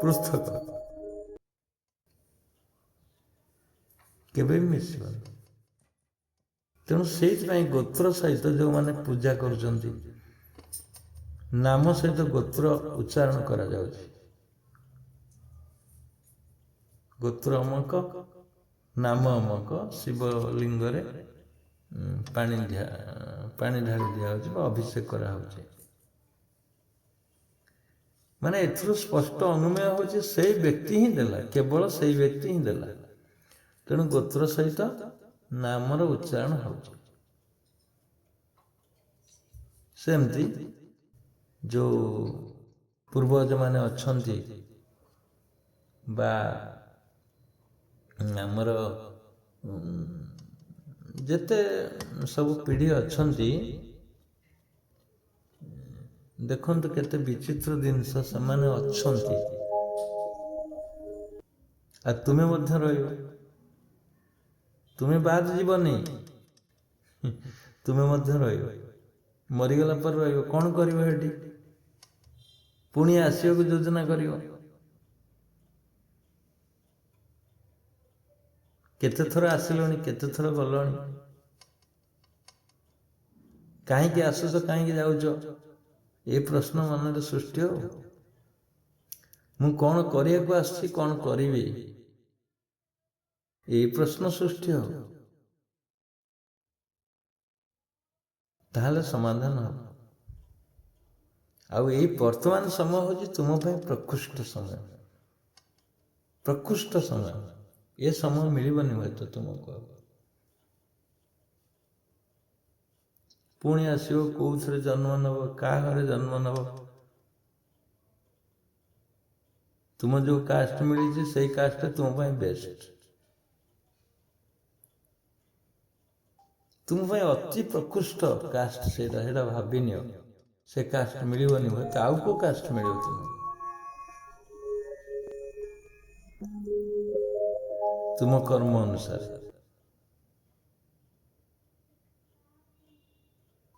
ପୃଥକ, କେବେ ବି ମିଶିବନି। ତେଣୁ ସେଇଥିପାଇଁ ଗୋତ୍ର ସହିତ ଯେଉଁମାନେ ପୂଜା କରୁଛନ୍ତି, ନାମ ସହିତ ଗୋତ୍ର ଉଚ୍ଚାରଣ କରାଯାଉଛି। ଗୋତ୍ର ଅମକ, ନାମ ଅମକ, ଶିବଲିଙ୍ଗରେ ପାଣି ଢାଳି ଦିଆହେଉଛି ବା ଅଭିଷେକ କରାହେଉଛି। ମାନେ ଏଥିରୁ ସ୍ପଷ୍ଟ ଅନୁମେୟ ହେଉଛି ସେଇ ବ୍ୟକ୍ତି ହିଁ ଦେଲା, କେବଳ ସେଇ ବ୍ୟକ୍ତି ହିଁ ଦେଲା। ତେଣୁ ଗୋତ୍ର ସହିତ ନାମର ଉଚ୍ଚାରଣ ହେଉଛି। ସେମିତି ଯେଉଁ ପୂର୍ବଜମାନେ ଅଛନ୍ତି ବା ଆମର ଯେତେ ସବୁ ପିଢ଼ି ଅଛନ୍ତି, ଦେଖନ୍ତୁ କେତେ ବିଚିତ୍ର ଜିନିଷ ସେମାନେ ଅଛନ୍ତି। ଆଉ ତୁମେ ମଧ୍ୟ ରହିବ, ତୁମେ ବାଦ ଯିବନି, ତୁମେ ମଧ୍ୟ ରହିବ। ମରିଗଲା ପରେ ରହିବ, କ'ଣ କରିବ ସେଠି? ପୁଣି ଆସିବାକୁ ଯୋଜନା କରିବ। କେତେଥର ଆସିଲଣି, କେତେଥର ଗଲଣି, କାହିଁକି ଆସୁଛ, କାହିଁକି ଯାଉଛ, ଏ ପ୍ରଶ୍ନ ମନରେ ସୃଷ୍ଟି ହବ। ମୁଁ କ'ଣ କରିବାକୁ ଆସିଛି, କ'ଣ କରିବି, এই প্রশ্ন সৃষ্টি হব, তাহলে সমাধান হব। ଆଉ ଏଇ ବର୍ତ୍ତମାନ ସମୟ ହେଉଛି ତୁମ ପାଇଁ ପ୍ରକୃଷ୍ଟ ସମୟ, ପ୍ରକୃଷ୍ଟ ସମୟ। ଏ ସମୟ ମିଳିବନି ହୁଏତ ତୁମକୁ ଆଉ। ପୁଣି ଆସିବ, କେଉଁଥିରେ ଜନ୍ମ ନେବ, କାହା ଘରେ ଜନ୍ମ ନେବ। ତୁମ ଯେଉଁ କାଷ୍ଟ ମିଳିଛି ସେଇ କାଷ୍ଟଟା ତୁମ ପାଇଁ ବେଷ୍ଟ, ତୁମ ପାଇଁ ଅତି ପ୍ରକୃଷ୍ଟ କାଷ୍ଟ ସେଇଟା ଭାବିନିଅ। ସେ କାଷ୍ଟ ମିଳିବନି, ହୁଏତ ଆଉ କେଉଁ କାଷ୍ଟ ମିଳିବ ତୁମ କର୍ମ ଅନୁସାରେ।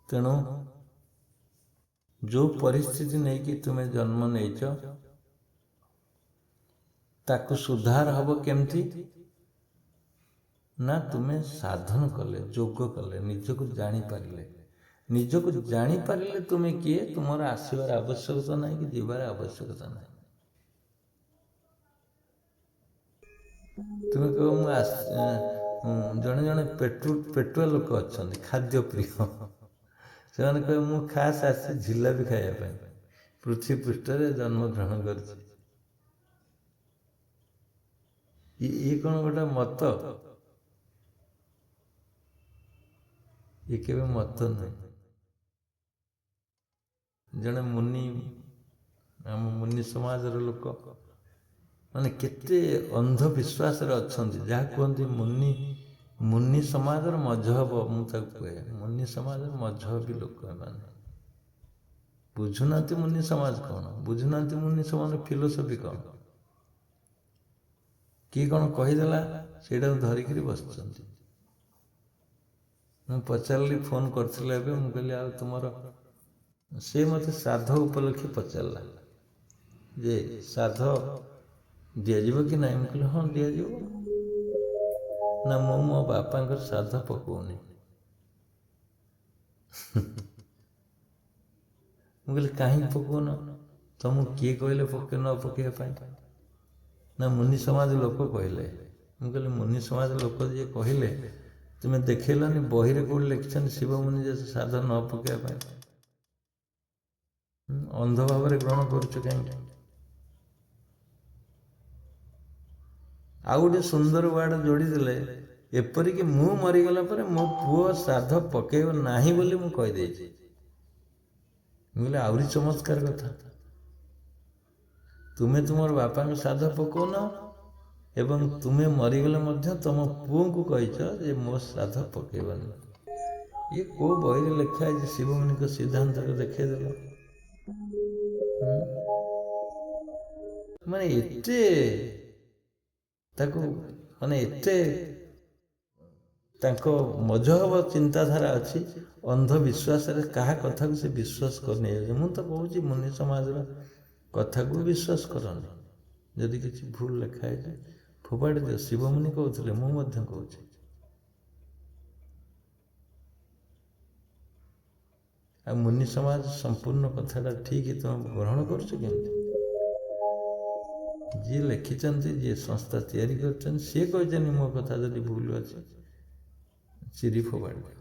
ତେଣୁ ଯେଉଁ ପରିସ୍ଥିତି ନେଇକି ତୁମେ ଜନ୍ମ ନେଇଛ ତାକୁ ସୁଧାର ହବ କେମିତି ନା ତୁମେ ସାଧନ କଲେ, ଯୋଗ କଲେ, ନିଜକୁ ଜାଣିପାରିଲେ। ନିଜକୁ ଜାଣିପାରିଲେ ତୁମେ କିଏ, ତୁମର ଆସିବାର ଆବଶ୍ୟକତା ନାହିଁ କି ଯିବାର ଆବଶ୍ୟକତା ନାହିଁ। ତୁମେ କହିବ ଜଣେ ଜଣେ ପେଟୁଆ ଲୋକ ଅଛନ୍ତି, ଖାଦ୍ୟ ପ୍ରିୟ। ସେମାନେ କହିବେ ମୁଁ ଖାସ୍ ଆସିଛି ଝିଲାପି ଖାଇବା ପାଇଁ, ପୃଥିବୀ ପୃଷ୍ଠରେ ଜନ୍ମଗ୍ରହଣ କରିଛି। ଇଏ କ'ଣ ଗୋଟେ ମତ? ଇଏ କେବେ ମତ ନୁହେଁ। ଜଣେ ମୁନି, ଆମ ମୁନି ସମାଜର ଲୋକ ମାନେ କେତେ ଅନ୍ଧବିଶ୍ୱାସରେ ଅଛନ୍ତି, ଯାହା କୁହନ୍ତି ମୁନି ସମାଜର ମଜହବ। ମୁଁ ତାକୁ କୁହେ ମୁନି ସମାଜର ମଜହବୀ ଲୋକ ଏମାନେ। ବୁଝୁନାହାନ୍ତି ମୁନି ସମାଜ କ'ଣ, ବୁଝୁନାହାନ୍ତି ମୁନି ସମାଜର ଫିଲୋସଫି କ'ଣ। କିଏ କ'ଣ କହିଦେଲା ସେଇଟାକୁ ଧରିକିରି ବସିଛନ୍ତି। ମୁଁ ପଚାରିଲି, ଫୋନ୍ କରିଥିଲି ଏବେ, ମୁଁ କହିଲି ଆଉ ତୁମର, ସେ ମୋତେ ଶ୍ରାଦ୍ଧ ଉପଲକ୍ଷେ ପଚାରିଲା ଯେ ଶ୍ରାଦ୍ଧ ଦିଆଯିବ କି ନାହିଁ। ମୁଁ କହିଲି ହଁ ଦିଆଯିବ। ନା ମୁଁ ମୋ ବାପାଙ୍କର ଶ୍ରାଦ୍ଧ ପକଉନି। ମୁଁ କହିଲି କାହିଁକି ପକଉନ? ତମକୁ କିଏ କହିଲେ ନ ପକେଇବା ପାଇଁ? ନା ମୁନି ସମାଜ ଲୋକ କହିଲେ। ମୁଁ କହିଲି ମୁନି ସମାଜ ଲୋକ ଯିଏ କହିଲେ, ତୁମେ ଦେଖେଇଲନି ବହିରେ କୋଉଠି ଲେଖିଛନ୍ତି ଶିବ ମୁନି ଯେ ଶ୍ରାଦ୍ଧ ନ ପକେଇବା ପାଇଁ? ଅନ୍ଧ ଭାବରେ ଗ୍ରହଣ କରୁଛ କାହିଁକି? ଆଉ ଗୋଟେ ସୁନ୍ଦର ୱାର୍ଡ ଯୋଡ଼ିଦେଲେ, ଏପରିକି ମୁଁ ମରିଗଲା ପରେ ମୋ ପୁଅ ଶ୍ରାଦ୍ଧ ପକେଇବ ନାହିଁ ବୋଲି ମୁଁ କହିଦେଇଛି। ମୁଁ କହିଲି ଆହୁରି ଚମତ୍କାର କଥା। ତୁମେ ତୁମର ବାପାଙ୍କ ଶ୍ରାଦ୍ଧ ପକଉନ ଏବଂ ତୁମେ ମରିଗଲେ ମଧ୍ୟ ତମ ପୁଅଙ୍କୁ କହିଛ ଯେ ମୋ ଶ୍ରାଦ୍ଧ ପକେଇବନି। ଇଏ କୋଉ ବହିରେ ଲେଖା ହେଇଛି? ଶିବମୁନିଙ୍କ ସିଦ୍ଧାନ୍ତକୁ ଦେଖେଇଦେଲ। ମାନେ ଏତେ ତାକୁ ଏତେ ତାଙ୍କ ମଜହବ ଚିନ୍ତାଧାରା ଅଛି, ଅନ୍ଧବିଶ୍ୱାସରେ କାହା କଥାକୁ ସେ ବିଶ୍ୱାସ କରିନେଇଯାଉଛି। ମୁଁ ତ କହୁଛି ମୁନି ସମାଜର କଥାକୁ ବିଶ୍ୱାସ କରନି। ଯଦି କିଛି ଭୁଲ ଲେଖା ହେଇଛି ଫୋପାଡ଼ି ଦିଅ। ଶିବମୁନି କହୁଥିଲେ, ମୁଁ ମଧ୍ୟ କହୁଛି। ଆଉ ମୁନି ସମାଜ ସମ୍ପୂର୍ଣ୍ଣ କଥାଟା ଠିକ୍ ତମେ ଗ୍ରହଣ କରୁଛ କେମିତି? ଯିଏ ଲେଖିଛନ୍ତି, ଯିଏ ସଂସ୍ଥା ତିଆରି କରିଛନ୍ତି, ସିଏ କହିଛନ୍ତି ମୋ କଥା ଯଦି ଭୁଲ ଅଛି ଚିରି ଫୋପାଡ଼ି ଦିଅ।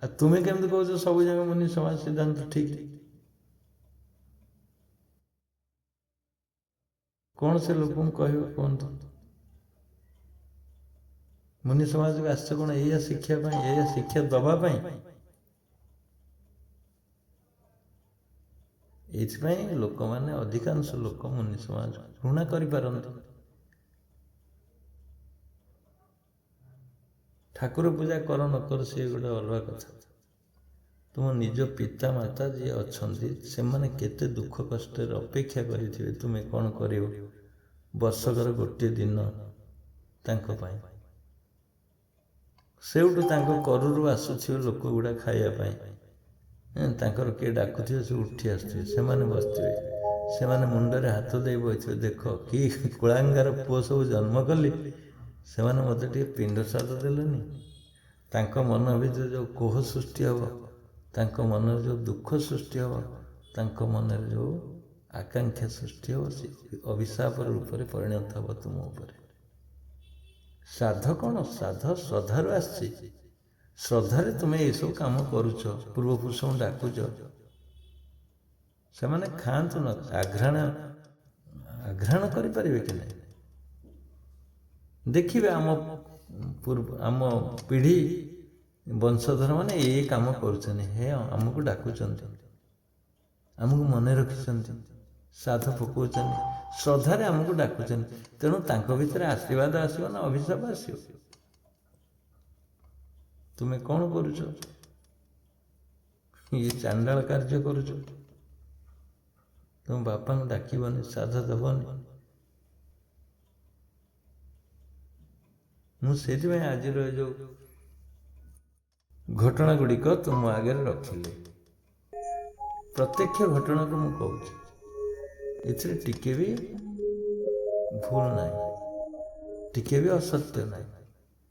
ଆଉ ତୁମେ କେମିତି କହୁଛ ସବୁ ଜାଗା ମୁନି ସମାଜ ସିଦ୍ଧାନ୍ତ ଠିକ୍? କ'ଣ ସେ ଲୋକଙ୍କୁ କହିବ କୁହନ୍ତୁ? ମୁନି ସମାଜକୁ ଆସିଛ କ'ଣ ଏଇଆ ଶିକ୍ଷା ପାଇଁ, ଏଇଆ ଶିକ୍ଷା ଦେବା ପାଇଁ? ଏଇଥିପାଇଁ ଲୋକମାନେ, ଅଧିକାଂଶ ଲୋକ ମୁନି ସମାଜକୁ ଘୃଣା କରିପାରନ୍ତି। ଠାକୁର ପୂଜା କର ନ କର ସିଏ ଗୋଟେ ଅଲଗା କଥା। ତୁମ ନିଜ ପିତା ମାତା ଯିଏ ଅଛନ୍ତି ସେମାନେ କେତେ ଦୁଃଖ କଷ୍ଟରେ ଅପେକ୍ଷା କରିଥିବେ ତୁମେ କ'ଣ କରିବ ବର୍ଷକର ଗୋଟିଏ ଦିନ ତାଙ୍କ ପାଇଁ। ସେଇଠୁ ତାଙ୍କ କରରୁ ଆସୁଥିବେ ଲୋକ ଗୁଡ଼ା ଖାଇବା ପାଇଁ। ତାଙ୍କର କିଏ ଡାକୁଥିବେ, ସେ ଉଠି ଆସୁଥିବେ, ସେମାନେ ବସିଥିବେ, ସେମାନେ ମୁଣ୍ଡରେ ହାତ ଦେଇ ବସିଥିବେ। ଦେଖ କି କୁଳାଙ୍ଗାର ପୁଅ ସବୁ ଜନ୍ମ କଲି, ସେମାନେ ମୋତେ ଟିକେ ପିଣ୍ଡ ଶ୍ରାଦ୍ଧ ଦେଲେନି। ତାଙ୍କ ମନ ଭିତରେ ଯେଉଁ କୋହ ସୃଷ୍ଟି ହେବ, ତାଙ୍କ ମନରେ ଯେଉଁ ଦୁଃଖ ସୃଷ୍ଟି ହେବ, ତାଙ୍କ ମନରେ ଯେଉଁ ଆକାଂକ୍ଷା ସୃଷ୍ଟି ହେବ, ସେ ଅଭିଶାପ ରୂପରେ ପରିଣତ ହେବ ତୁମ ଉପରେ। ଶ୍ରାଦ୍ଧ କ'ଣ? ଶ୍ରାଦ୍ଧ ଶ୍ରଦ୍ଧାରୁ ଆସିଛି। ଶ୍ରଦ୍ଧାରେ ତୁମେ ଏସବୁ କାମ କରୁଛ, ପୂର୍ବପୁରୁଷଙ୍କୁ ଡାକୁଛ। ସେମାନେ ଖାଆନ୍ତୁ ନ, ଆଘ୍ରାଣ କରିପାରିବେ କି ନାହିଁ? ଦେଖିବେ ଆମ ପିଢ଼ି ବଂଶଧର ମାନେ ଏ କାମ କରୁଛନ୍ତି, ହେ ଆମକୁ ଡାକୁଛନ୍ତି, ଆମକୁ ମନେ ରଖିଛନ୍ତି, ସାଧ ପକାଉଛନ୍ତି, ଶ୍ରଦ୍ଧାରେ ଆମକୁ ଡାକୁଛନ୍ତି। ତେଣୁ ତାଙ୍କ ଭିତରେ ଆଶୀର୍ବାଦ ଆସିବ ନା ଅଭିଶାପ ଆସିବ? ତୁମେ କ'ଣ କରୁଛ? ଇଏ ଚାଣ୍ଡାଳ କାର୍ଯ୍ୟ କରୁଛ। ତୁମ ବାପାଙ୍କୁ ଡାକିବନି, ସାଧ ଦେବନି। ମୁଁ ସେଇଥିପାଇଁ ଆଜିର ଏ ଯେଉଁ ଘଟଣା ଗୁଡ଼ିକ ତୁମ ଆଗରେ ରଖିଲି। ପ୍ରତ୍ୟକ୍ଷ ଘଟଣାକୁ ମୁଁ କହୁଛି, ଏଥିରେ ଟିକେ ବି ଭୁଲ ନାହିଁ, ଟିକେ ବି ଅସତ୍ୟ ନାହିଁ।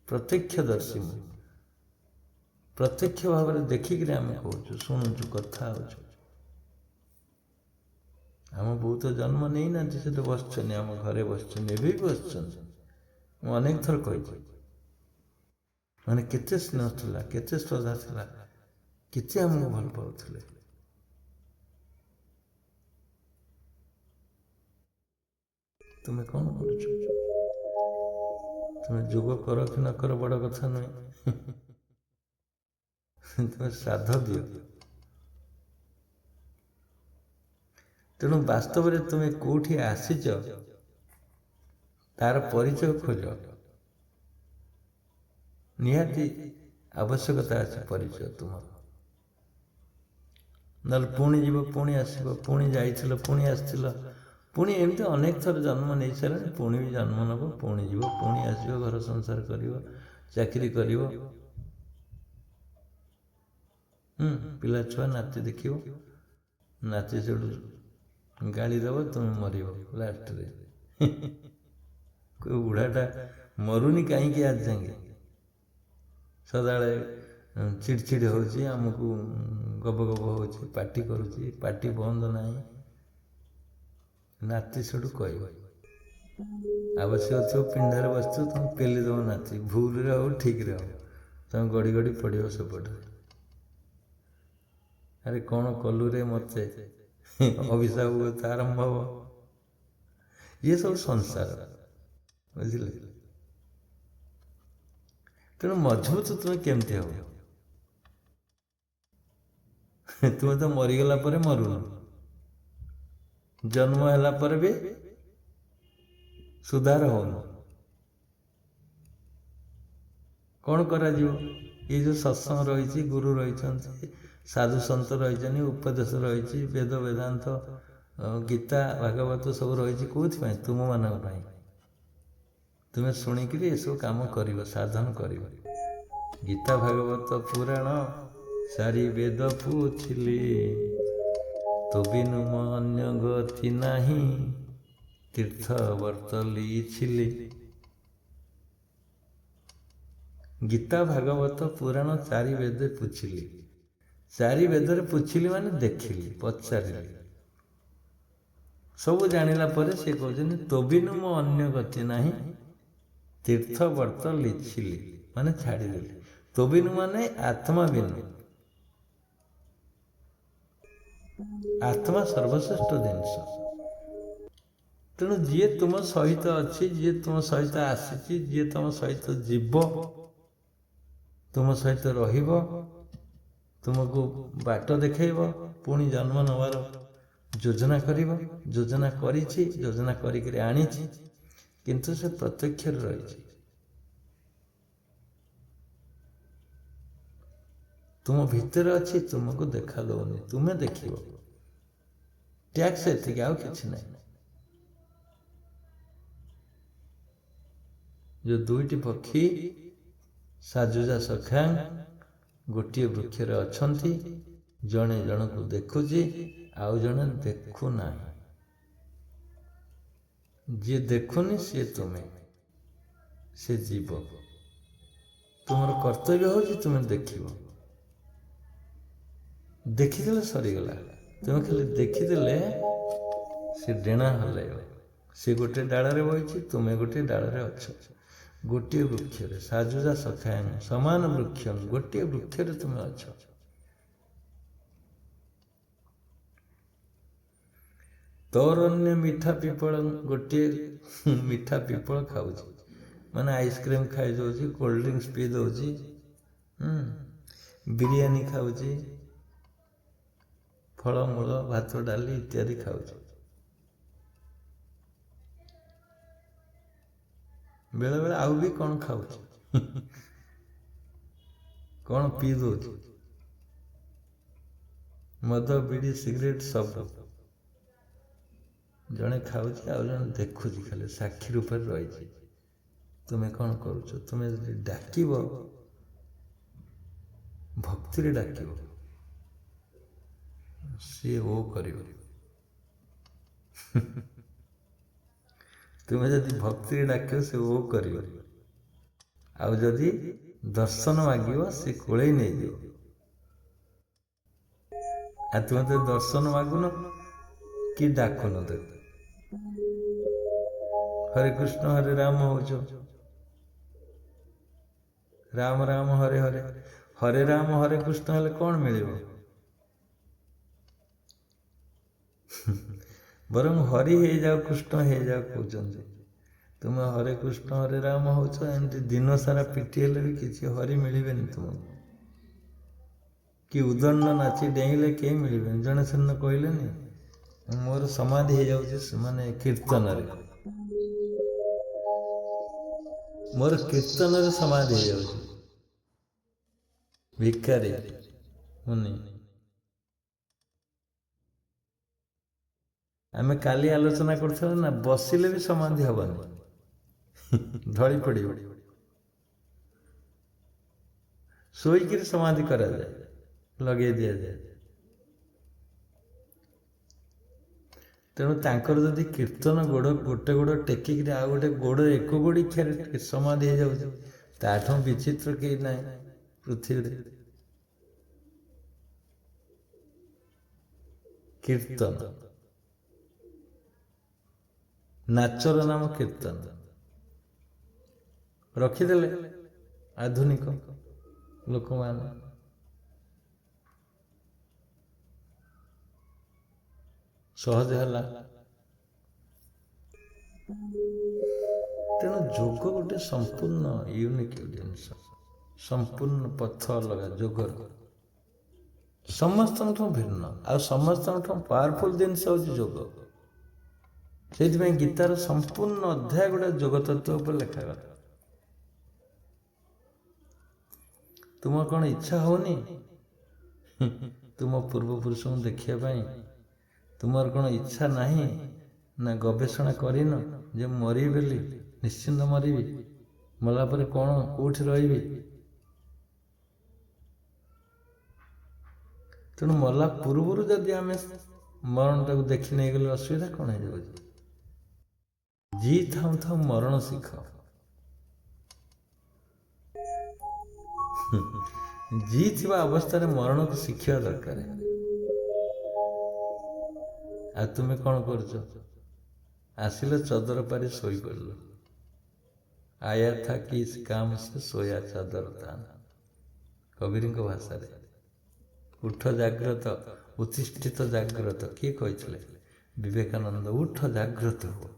ପ୍ରତ୍ୟକ୍ଷଦର୍ଶୀ ମୁଁ, ପ୍ରତ୍ୟକ୍ଷ ଭାବରେ ଦେଖିକିରି ଆମେ କହୁଛୁ, ଶୁଣୁଛୁ, କଥା ହେଉଛୁ। ଆମ ବୋଉ ତ ଜନ୍ମ ନେଇନାହାନ୍ତି, ସେଠି ବସିଛନ୍ତି, ଆମ ଘରେ ବସିଛନ୍ତି, ଏବେ ବି ବସିଛନ୍ତି। ମୁଁ ଅନେକ ଥର କହିଛି, ମାନେ କେତେ ସ୍ନେହ ଥିଲା, କେତେ ଶ୍ରଦ୍ଧା ଥିଲା, କେତେ ଆମକୁ ଭଲ ପାଉଥିଲେ। ତୁମେ କ'ଣ କରୁଛ? ତୁମେ ଯୋଗ କର କି ନ କର ବଡ଼ କଥା ନୁହେଁ, ତୁମେ ଶ୍ରାଦ୍ଧ ଦିଅ। ତେଣୁ ବାସ୍ତବରେ ତୁମେ କେଉଁଠି ଆସିଛ ତାର ପରିଚୟ ଖୋଜ। ନିହାତି ଆବଶ୍ୟକତା ଅଛି ପରିଚୟ ତୁମର, ନହେଲେ ପୁଣି ଯିବ, ପୁଣି ଆସିବ, ପୁଣି ଯାଇଥିଲ, ପୁଣି ଆସିଥିଲ, ପୁଣି ଏମିତି ଅନେକ ଥର ଜନ୍ମ ନେଇସାରିଲାଣି, ପୁଣି ବି ଜନ୍ମ ନେବ, ପୁଣି ଯିବ, ପୁଣି ଆସିବ, ଘର ସଂସାର କରିବ, ଚାକିରି କରିବ, ପିଲା ଛୁଆ ନାତି ଦେଖିବ, ନାତି ସେଠୁ ଗାଳି ଦେବ, ତୁମେ ମରିବ ଲାଷ୍ଟରେ। କୋଉ ବୁଢ଼ାଟା ମରୁନି କାହିଁକି ଆଜି ଯାଙ୍ଗେ? ସଦାବେଳେ ଚିଡ଼ଚିଡ଼ ହେଉଛି, ଆମକୁ ଗବ ଗବ ହେଉଛି, ପାଟି କରୁଛି, ପାଟି ବନ୍ଦ ନାହିଁ। ନାତି ସେଠୁ କହିବ, ଆବଶ୍ୟକ ଥିବ ପିଣ୍ଡାରେ ବସିଥିବ, ତମେ ପେଲି ଦେବ ନାତି, ଭୁଲରେ ହଉ ଠିକରେ ହଉ, ତମେ ଗଡ଼ି ଗଡ଼ି ପଡ଼ିବ ସେପଟରେ। ଆରେ କ'ଣ କଲୁରେ ମୋତେ, ଅଭିଶାପ କଥା ଆରମ୍ଭ ହବ। ଇଏ ସବୁ ସଂସାର, ବୁଝିଲେ? ତେଣୁ ମଜବୁତ ତୁମେ କେମିତି ହବ? ତୁମେ ତ ମରିଗଲା ପରେ ମରୁନ, ଜନ୍ମ ହେଲା ପରେ ବି ସୁଧାର ହଉନ। କ'ଣ କରାଯିବ? ଏଇ ଯେଉଁ ସତ୍ସଙ୍ଗ ରହିଛି, ଗୁରୁ ରହିଛନ୍ତି, ସାଧୁ ସନ୍ଥ ରହିଛନ୍ତି, ଉପଦେଶ ରହିଛି, ବେଦ ବେଦାନ୍ତ, ଗୀତା ଭାଗବତ ସବୁ ରହିଛି, କେଉଁଥିପାଇଁ? ତୁମମାନଙ୍କ ପାଇଁ। ତୁମେ ଶୁଣିକିରି ଏସବୁ କାମ କରିବ, ସାଧନ କରିବ। ଗୀତା ଭାଗବତ ପୁରାଣ ସାରି ବେଦ ପୁଥିଲି, ତୋ ବିନୁ ମୋ ଅନ୍ୟ ଗତି ନାହିଁ, ତୀର୍ଥ ବର୍ତ୍ତ ଲିଛିଲି। ଗୀତା ଭାଗବତ ପୁରାଣ ଚାରି ବେଦେ ପୁଛିଲି। ଚାରି ବେଦରେ ପୁଛିଲି ମାନେ ଦେଖିଲି, ପଚାରିଲି, ସବୁ ଜାଣିଲା ପରେ ସେ କହୁଛନ୍ତି, ତୋ ବିନୁ ମୋ ଅନ୍ୟ ଗତି ନାହିଁ, ତୀର୍ଥ ବର୍ତ୍ତ ଲିଛିଲି, ମାନେ ଛାଡ଼ିଦେଲି। ତୋ ବିନୁ ମାନେ ଆତ୍ମା ବିନୁ। ଆତ୍ମା ସର୍ବଶ୍ରେଷ୍ଠ ଜିନିଷ। ତେଣୁ ଯିଏ ତୁମ ସହିତ ଅଛି, ଯିଏ ତୁମ ସହିତ ଆସିଛି, ଯିଏ ତୁମ ସହିତ ଯିବ, ତୁମ ସହିତ ରହିବ, ତୁମକୁ ବାଟ ଦେଖେଇବ, ପୁଣି ଜନ୍ମ ନେବାର ଯୋଜନା କରିବ, ଯୋଜନା କରିଛି, ଯୋଜନା କରିକିରି ଆଣିଛି, କିନ୍ତୁ ସେ ପ୍ରତ୍ୟକ୍ଷରେ ରହିଛି। ତୁମ ଭିତରେ ଅଛି, ତୁମକୁ ଦେଖା ଦେଉନି, ତୁମେ ଦେଖିବ। ଟ୍ୟାକ୍ସ ଏତିକି, ଆଉ କିଛି ନାହିଁ। ଯେଉଁ ଦୁଇଟି ପକ୍ଷୀ ସାଜୁଜା ସଖା ଗୋଟିଏ ବୃକ୍ଷରେ ଅଛନ୍ତି, ଜଣେ ଜଣକୁ ଦେଖୁଛି, ଆଉ ଜଣେ ଦେଖୁନାହିଁ। ଯିଏ ଦେଖୁନି ସିଏ ତୁମେ, ସେ ଯିବ। ତୁମର କର୍ତ୍ତବ୍ୟ ହେଉଛି ତୁମେ ଦେଖିବ। ଦେଖିଦେଲେ ସରିଗଲା। ତୁମେ ଖାଲି ଦେଖିଦେଲେ ସେ ଡେଣା ହଲାଇବ। ସେ ଗୋଟେ ଡାଳରେ ବହିଛି, ତୁମେ ଗୋଟିଏ ଡାଳରେ ଅଛ। ଗୋଟିଏ ବୃକ୍ଷରେ ସାଜୁଜା ସଖାୟନ ସମାନ ବୃକ୍ଷ, ଗୋଟିଏ ବୃକ୍ଷରେ ତୁମେ ଅଛ। ତୋର ଅନ୍ୟ ମିଠା ପିପଳ, ଗୋଟିଏ ମିଠା ପିପଳ ଖାଉଛି, ମାନେ ଆଇସ୍କ୍ରିମ୍ ଖାଇଦେଉଛି, କୋଲ୍ଡ ଡ୍ରିଙ୍କସ୍ ପିଇ ଦେଉଛି, ବିରିୟାନୀ ଖାଉଛି, ଫଳମୂଳ, ଭାତ, ଡାଲି ଇତ୍ୟାଦି ଖାଉଛି। ବେଳେବେଳେ ଆଉ ବି କ'ଣ ଖାଉଛି, କ'ଣ ପିଇ ଦଉଛି, ମଦ, ବିଡ଼ି, ସିଗାରେଟ୍ ସବୁ। ଜଣେ ଖାଉଛି ଆଉ ଜଣେ ଦେଖୁଛି, ଖାଲି ସାକ୍ଷୀ ରୂପରେ ରହିଛି। ତୁମେ କ'ଣ କରୁଛ? ତୁମେ ଯଦି ଡାକିବ, ଭକ୍ତିରେ ଡାକିବ, ସିଏ ଓ କରିବ। ତୁମେ ଯଦି ଭକ୍ତିରେ ଡାକିବ, ସେ ଓ କରିବ। ଆଉ ଯଦି ଦର୍ଶନ ମାଗିବ, ସେ କୋଳେଇ ନେଇଯିବ। ଆଉ ତୁମେ ତ ଦର୍ଶନ ମାଗୁନ କି ଡାକୁନ ତାକୁ। ହରେ କୃଷ୍ଣ ହରେ ରାମ ହଉଛ, ରାମ ରାମ ହରେ ହରେ, ହରେ ରାମ ହରେ କୃଷ୍ଣ ହେଲେ କ'ଣ ମିଳିବ? ବରଂ ହରି ହେଇଯାଉ, କୃଷ୍ଣ ହେଇଯାଉ କହୁଛନ୍ତି। ତୁମେ ହରେ କୃଷ୍ଣ ହରେ ରାମ ହଉଛ, ଏମିତି ଦିନ ସାରା ପିଟି ହେଲେ ବି କିଛି ହରି ମିଳିବେନି ତୁମକୁ। କି ଉଦଣ୍ଡ ନାଚି ଡେଇଁଲେ କେହି ମିଳିବେନି। ଜଣେ ସେଦିନ କହିଲେନି, ମୋର ସମାଧି ହେଇଯାଉଛି ମାନେ କୀର୍ତ୍ତନରେ, ମୋର କୀର୍ତ୍ତନରେ ସମାଧି ହେଇଯାଉଛି। ଭିକାରୀ ମୁନି। ଆମେ କାଲି ଆଲୋଚନା କରୁଥିଲେ ନା, ବସିଲେ ବି ସମାଧି ହବନି, ଢଳି ପଡ଼ିବ। ଶୋଇକିରି ସମାଧି କରାଯାଏ, ଲଗେଇ ଦିଆଯାଏ। ତେଣୁ ତାଙ୍କର ଯଦି କୀର୍ତ୍ତନ ଗୋଟେ ଗୋଡ଼ ଟେକିକିରି ଆଉ ଗୋଟେ ଗୋଡ଼ ଏକ ଗୋଡ଼ିକ୍ଷାରେ ସମାଧି ହେଇଯାଉଛି, ତାଠୁ ବିଚିତ୍ର କେହି ନାହିଁ ପୃଥିବୀରେ। କୀର୍ତ୍ତନ, ନାଚର ନାମ କୀର୍ତ୍ତନ। ରଖିଦେଲେ ଆଧୁନିକ ଲୋକମାନେ। ସହଜ ହେଲା। ତେଣୁ ଯୋଗ ଗୋଟେ ସମ୍ପୂର୍ଣ୍ଣ ୟୁନିକ୍ ଜିନିଷ, ସମ୍ପୂର୍ଣ୍ଣ ପଥ ଅଲଗା ଯୋଗର, ସମସ୍ତଙ୍କଠୁ ଭିନ୍ନ ଆଉ ସମସ୍ତଙ୍କଠୁ ପାୱାରଫୁଲ୍ ଜିନିଷ ହେଉଛି ଯୋଗ। ସେଇଥିପାଇଁ ଗୀତାର ସମ୍ପୂର୍ଣ୍ଣ ଅଧ୍ୟାୟ ଗୋଟେ ଯୋଗ ତତ୍ତ୍ୱ ଉପରେ ଲେଖାଗଲା। ତୁମର କ'ଣ ଇଚ୍ଛା ହଉନି ତୁମ ପୂର୍ବପୁରୁଷଙ୍କୁ ଦେଖିବା ପାଇଁ? ତୁମର କ'ଣ ଇଚ୍ଛା ନାହିଁ ନା ଗବେଷଣା କରିନ ଯେ ମୁଁ ମରିବି ବୋଲି? ନିଶ୍ଚିନ୍ତ ମରିବି, ମଲା ପରେ କ'ଣ କେଉଁଠି ରହିବି? ତେଣୁ ମଲା ପୂର୍ବରୁ ଯଦି ଆମେ ମରଣଟାକୁ ଦେଖି ନେଇଗଲେ ଅସୁବିଧା କ'ଣ ହେଇଯାଉଛି? ଜି ଥାଉ ଥାଉ ମରଣ ଶିଖ। ଜି ଥିବା ଅବସ୍ଥାରେ ମରଣକୁ ଶିଖିବା ଦରକାର। ଆଉ ତୁମେ କ'ଣ କରୁଛ? ଆସିଲ, ଚଦର ପାରି ଶୋଇପଡ଼ିଲ। ଆୟା ଥା କିସ୍ କାମ ସେ ସୋୟା ଚାଦର ତାନ, କବିରଙ୍କ ଭାଷାରେ। ଉଠ ଜାଗ୍ରତ, ଉତ୍ତିଷ୍ଠିତ ଜାଗ୍ରତ। କିଏ କହିଥିଲେ? ବିବେକାନନ୍ଦ। ଉଠ ଜାଗ୍ରତ ହୁଅ,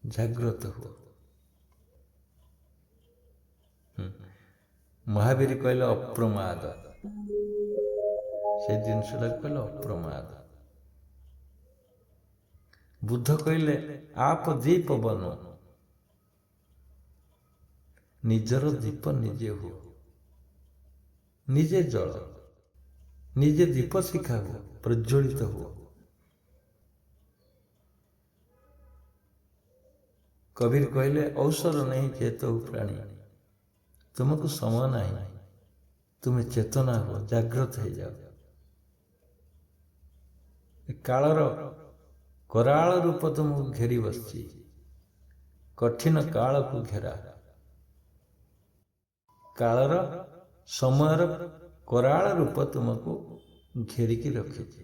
ଜାଗ୍ରତ ହୁଅ। ମହାବୀର କହିଲେ ଅପ୍ରମାଦ, ସେଇ ଜିନିଷଟାକୁ କହିଲେ ଅପ୍ରମାଦ। ବୁଦ୍ଧ କହିଲେ ଆପ ଦୀପ ବନ, ନିଜର ଦୀପ ନିଜେ ହୁଅ, ନିଜେ ଜଳ, ନିଜେ ଦୀପ ଶିଖା ହୁଅ, ପ୍ରଜ୍ୱଳିତ ହୁଅ। କବିର କହିଲେ ଔଷଧ ନେଇ ଚେତଉ ପ୍ରାଣୀ, ତୁମକୁ ସମୟ ନାହିଁ, ତୁମେ ଚେତନା ହୁଅ, ଜାଗ୍ରତ ହେଇଯାଅ। କାଳର କରାଳ ରୂପ ତୁମକୁ ଘେରି ବସିଛି, କଠିନ କାଳକୁ ଘେରା। କାଳର, ସମୟର କରାଳ ରୂପ ତୁମକୁ ଘେରିକି ରଖିଛି।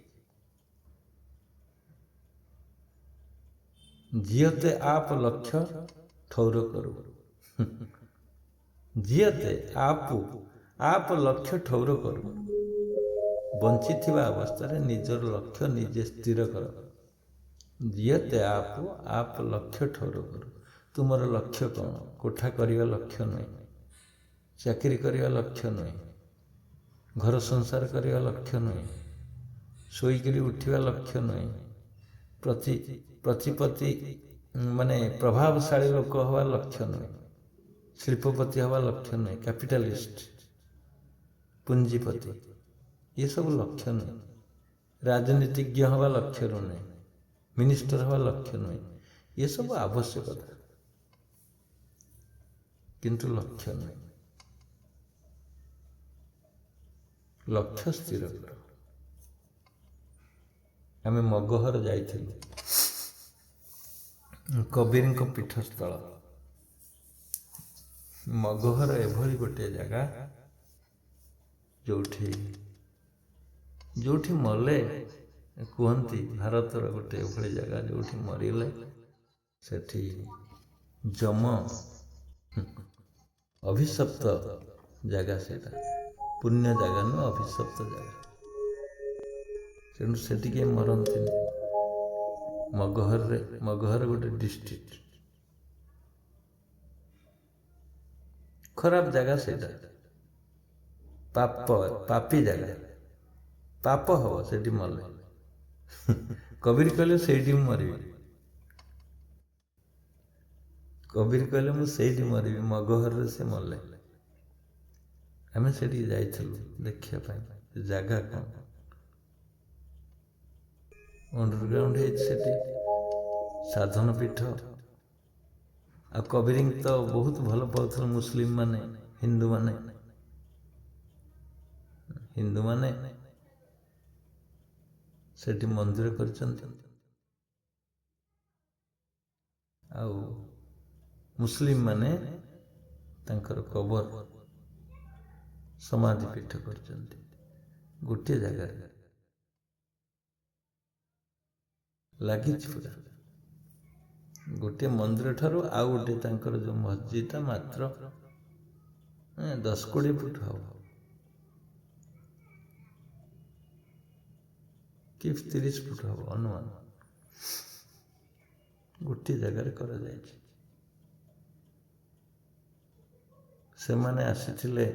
ଜିୟତେ ଆପ ଲକ୍ଷ୍ୟ ଠୌର କରୁ, ଜିୟତେ ଆପ ଲକ୍ଷ୍ୟ ଠୌର କରୁ। ବଞ୍ଚିଥିବା ଅବସ୍ଥାରେ ନିଜର ଲକ୍ଷ୍ୟ ନିଜେ ସ୍ଥିର କର। ଜିୟତେ ଆପ ଲକ୍ଷ୍ୟ ଠୌର କରୁ। ତୁମର ଲକ୍ଷ୍ୟ କ'ଣ? କୋଠା କରିବା ଲକ୍ଷ୍ୟ ନୁହେଁ। ଚାକିରି କରିବା ଲକ୍ଷ୍ୟ ନୁହେଁ, ଘର ସଂସାର କରିବା ଲକ୍ଷ୍ୟ ନୁହେଁ, ଶୋଇକିରି ଉଠିବା ଲକ୍ଷ୍ୟ ନୁହେଁ, ପ୍ରତିପତି ମାନେ ପ୍ରଭାବଶାଳୀ ଲୋକ ହେବା ଲକ୍ଷ୍ୟ ନୁହେଁ, ଶିଳ୍ପପତି ହେବା ଲକ୍ଷ୍ୟ ନୁହେଁ, କ୍ୟାପିଟାଲିଷ୍ଟ ପୁଞ୍ଜିପତି ଏସବୁ ଲକ୍ଷ୍ୟ ନୁହେଁ, ରାଜନୀତିଜ୍ଞ ହେବା ଲକ୍ଷ୍ୟ ନୁହେଁ, ମିନିଷ୍ଟର ହେବା ଲକ୍ଷ୍ୟ ନୁହେଁ, ଏସବୁ ଆବଶ୍ୟକତା କିନ୍ତୁ ଲକ୍ଷ୍ୟ ନୁହେଁ। ଲକ୍ଷ୍ୟ ସ୍ଥିର କର। ଆମେ ମଗହର ଯାଇଥିଲୁ, କବୀରଙ୍କ ପୀଠସ୍ଥଳ। ମଗହର ଏଭଳି ଗୋଟିଏ ଜାଗା ଯୋଉଠି ମଲେ କୁହନ୍ତି ଭାରତର ଗୋଟେ ଏଭଳି ଜାଗା ଯୋଉଠି ମରିଲେ ସେଠି ଯମ ଅଭିଶପ୍ତ ଜାଗା, ସେଇଟା ପୁଣ୍ୟ ଜାଗା ନୁହେଁ, ଅଭିଶପ୍ତ ଜାଗା। ତେଣୁ ସେଠି କେହି ମରନ୍ତିନି। ମଗହର ଗୋଟେ ଡିଷ୍ଟ୍ରିକ୍ଟ, ଖରାପ ଜାଗା ସେଇଟା, ପାପୀ ଜାଗା, ପାପ ହବ ସେଠି ମଲେ। କବୀର କହିଲେ ସେଇଠି ମୁଁ ମରିବି, କବୀର କହିଲେ ମୁଁ ସେଇଠି ମରିବି, ମଗହରରେ ସେ ମଲେ। ଆମେ ସେଠିକି ଯାଇଥିଲୁ ଦେଖିବା ପାଇଁ ଜାଗା କ'ଣ, ଅଣ୍ଡରଗ୍ରାଉଣ୍ଡ ହେଇଛି ସେଠି, ସାଧନ ପୀଠ। ଆଉ କବୀରଙ୍କୁ ତ ବହୁତ ଭଲ ପାଉଥିଲେ ମୁସଲିମ ମାନେ, ହିନ୍ଦୁମାନେ ସେଠି ମନ୍ଦିର କରିଛନ୍ତି। ଆଉ ମୁସଲିମ ମାନେ ତାଙ୍କର କବର ସମାଧି ପୀଠ କରିଛନ୍ତି ଗୋଟିଏ ଜାଗାରେ ଲାଗିଛି ପୁରା। ଗୋଟିଏ ମନ୍ଦିର ଠାରୁ ଆଉ ଗୋଟେ ତାଙ୍କର ଯୋଉ ମସଜିଦଟା ମାତ୍ର 10-20 ଫୁଟ ହବ କି 30 ଫୁଟ ହବ ଅନୁମାନ, ଗୋଟିଏ ଜାଗାରେ କରାଯାଇଛି। ସେମାନେ ଆସିଥିଲେ,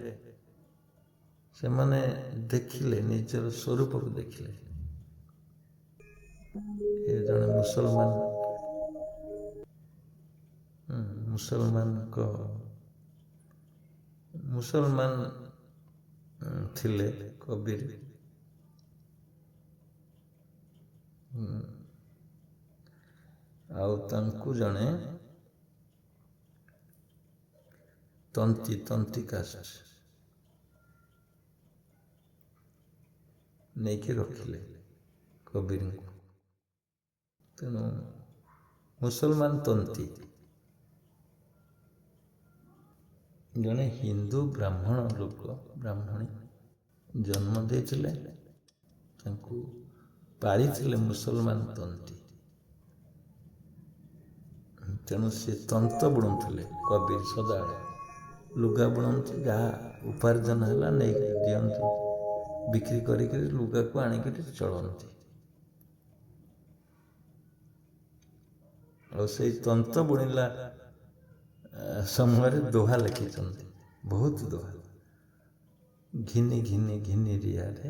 ସେମାନେ ଦେଖିଲେ, ନିଜର ସ୍ୱରୂପକୁ ଦେଖିଲେ। ଏ ଜଣେ ମୁସଲମାନ ଥିଲେ କବୀର। ଆଉ ତାଙ୍କୁ ଜଣେ ତନ୍ତୀ କାଷ୍ଟ ନେଇକି ରଖିଲେ କବୀରଙ୍କୁ। ତେଣୁ ମୁସଲମାନ ତନ୍ତୀ ଜଣେ ହିନ୍ଦୁ ବ୍ରାହ୍ମଣୀ ଜନ୍ମ ଦେଇଥିଲେ, ତାଙ୍କୁ ପାଳିଥିଲେ ମୁସଲମାନ ତନ୍ତୀ। ତେଣୁ ସେ ତନ୍ତ ବୁଣୁଥିଲେ କବୀର, ସଦାବେଳେ ଲୁଗା ବୁଣନ୍ତି, ଯାହା ଉପାର୍ଜନ ହେଲା ନେଇକି ଦିଅନ୍ତି, ବିକ୍ରି କରିକିରି ଲୁଗାକୁ ଆଣିକିରି ଚଳନ୍ତି। ଆଉ ସେଇ ତନ୍ତ ବୁଣିଲା ସମୟରେ ଦୋହା ଲେଖିଛନ୍ତି, ବହୁତ ଦୋହା। ଘିନି ଘିନି ଘିନି ରିଆରେ,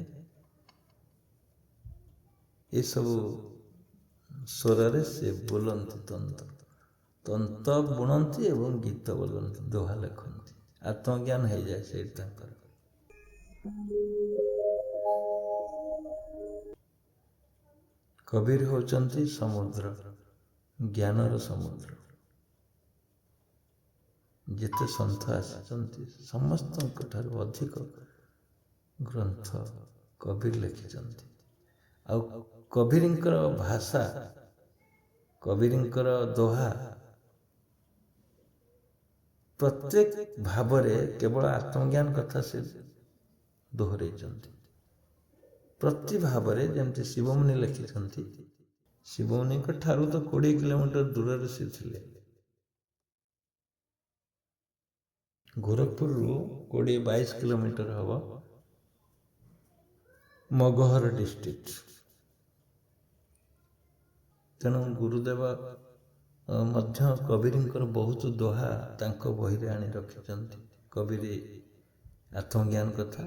ଏସବୁ ସ୍ୱରରେ ସେ ବୋଲନ୍ତି, ତନ୍ତ ବୁଣନ୍ତି ଏବଂ ଗୀତ ବୋଲନ୍ତି, ଦୋହା ଲେଖନ୍ତି। ଆତ୍ମଜ୍ଞାନ ହେଇଯାଏ ସେଇଠି ତାଙ୍କର। କବୀର ହେଉଛନ୍ତି ସମୁଦ୍ର, ଜ୍ଞାନର ସମୁଦ୍ର। ଯେତେ ସନ୍ଥ ଆସିଛନ୍ତି ସମସ୍ତଙ୍କ ଠାରୁ ଅଧିକ ଗ୍ରନ୍ଥ କବୀର ଲେଖିଛନ୍ତି। ଆଉ କବୀରଙ୍କର ଭାଷା, କବୀରଙ୍କର ଦୋହା ପ୍ରତ୍ୟେକ ଭାବରେ କେବଳ ଆତ୍ମଜ୍ଞାନ କଥା ସେ ଦୋହରେଇଛନ୍ତି। ପ୍ରତି ଭାବରେ, ଯେମିତି ଶିବମୁନି ଲେଖିଛନ୍ତି, ଶିବମୁନିଙ୍କ ଠାରୁ ତ 20 କିଲୋମିଟର ଦୂରରେ ସେ ଥିଲେ। ଗୋରଖପୁରରୁ 20-22 କିଲୋମିଟର ହବ ମଗହର ଡିଷ୍ଟ୍ରିକ୍ଟ। ତେଣୁ ଗୁରୁଦେବ ମଧ୍ୟ କବୀରଙ୍କର ବହୁତ ଦୋହା ତାଙ୍କ ବହିରେ ଆଣି ରଖିଛନ୍ତି। କବୀର ଆତ୍ମଜ୍ଞାନ କଥା।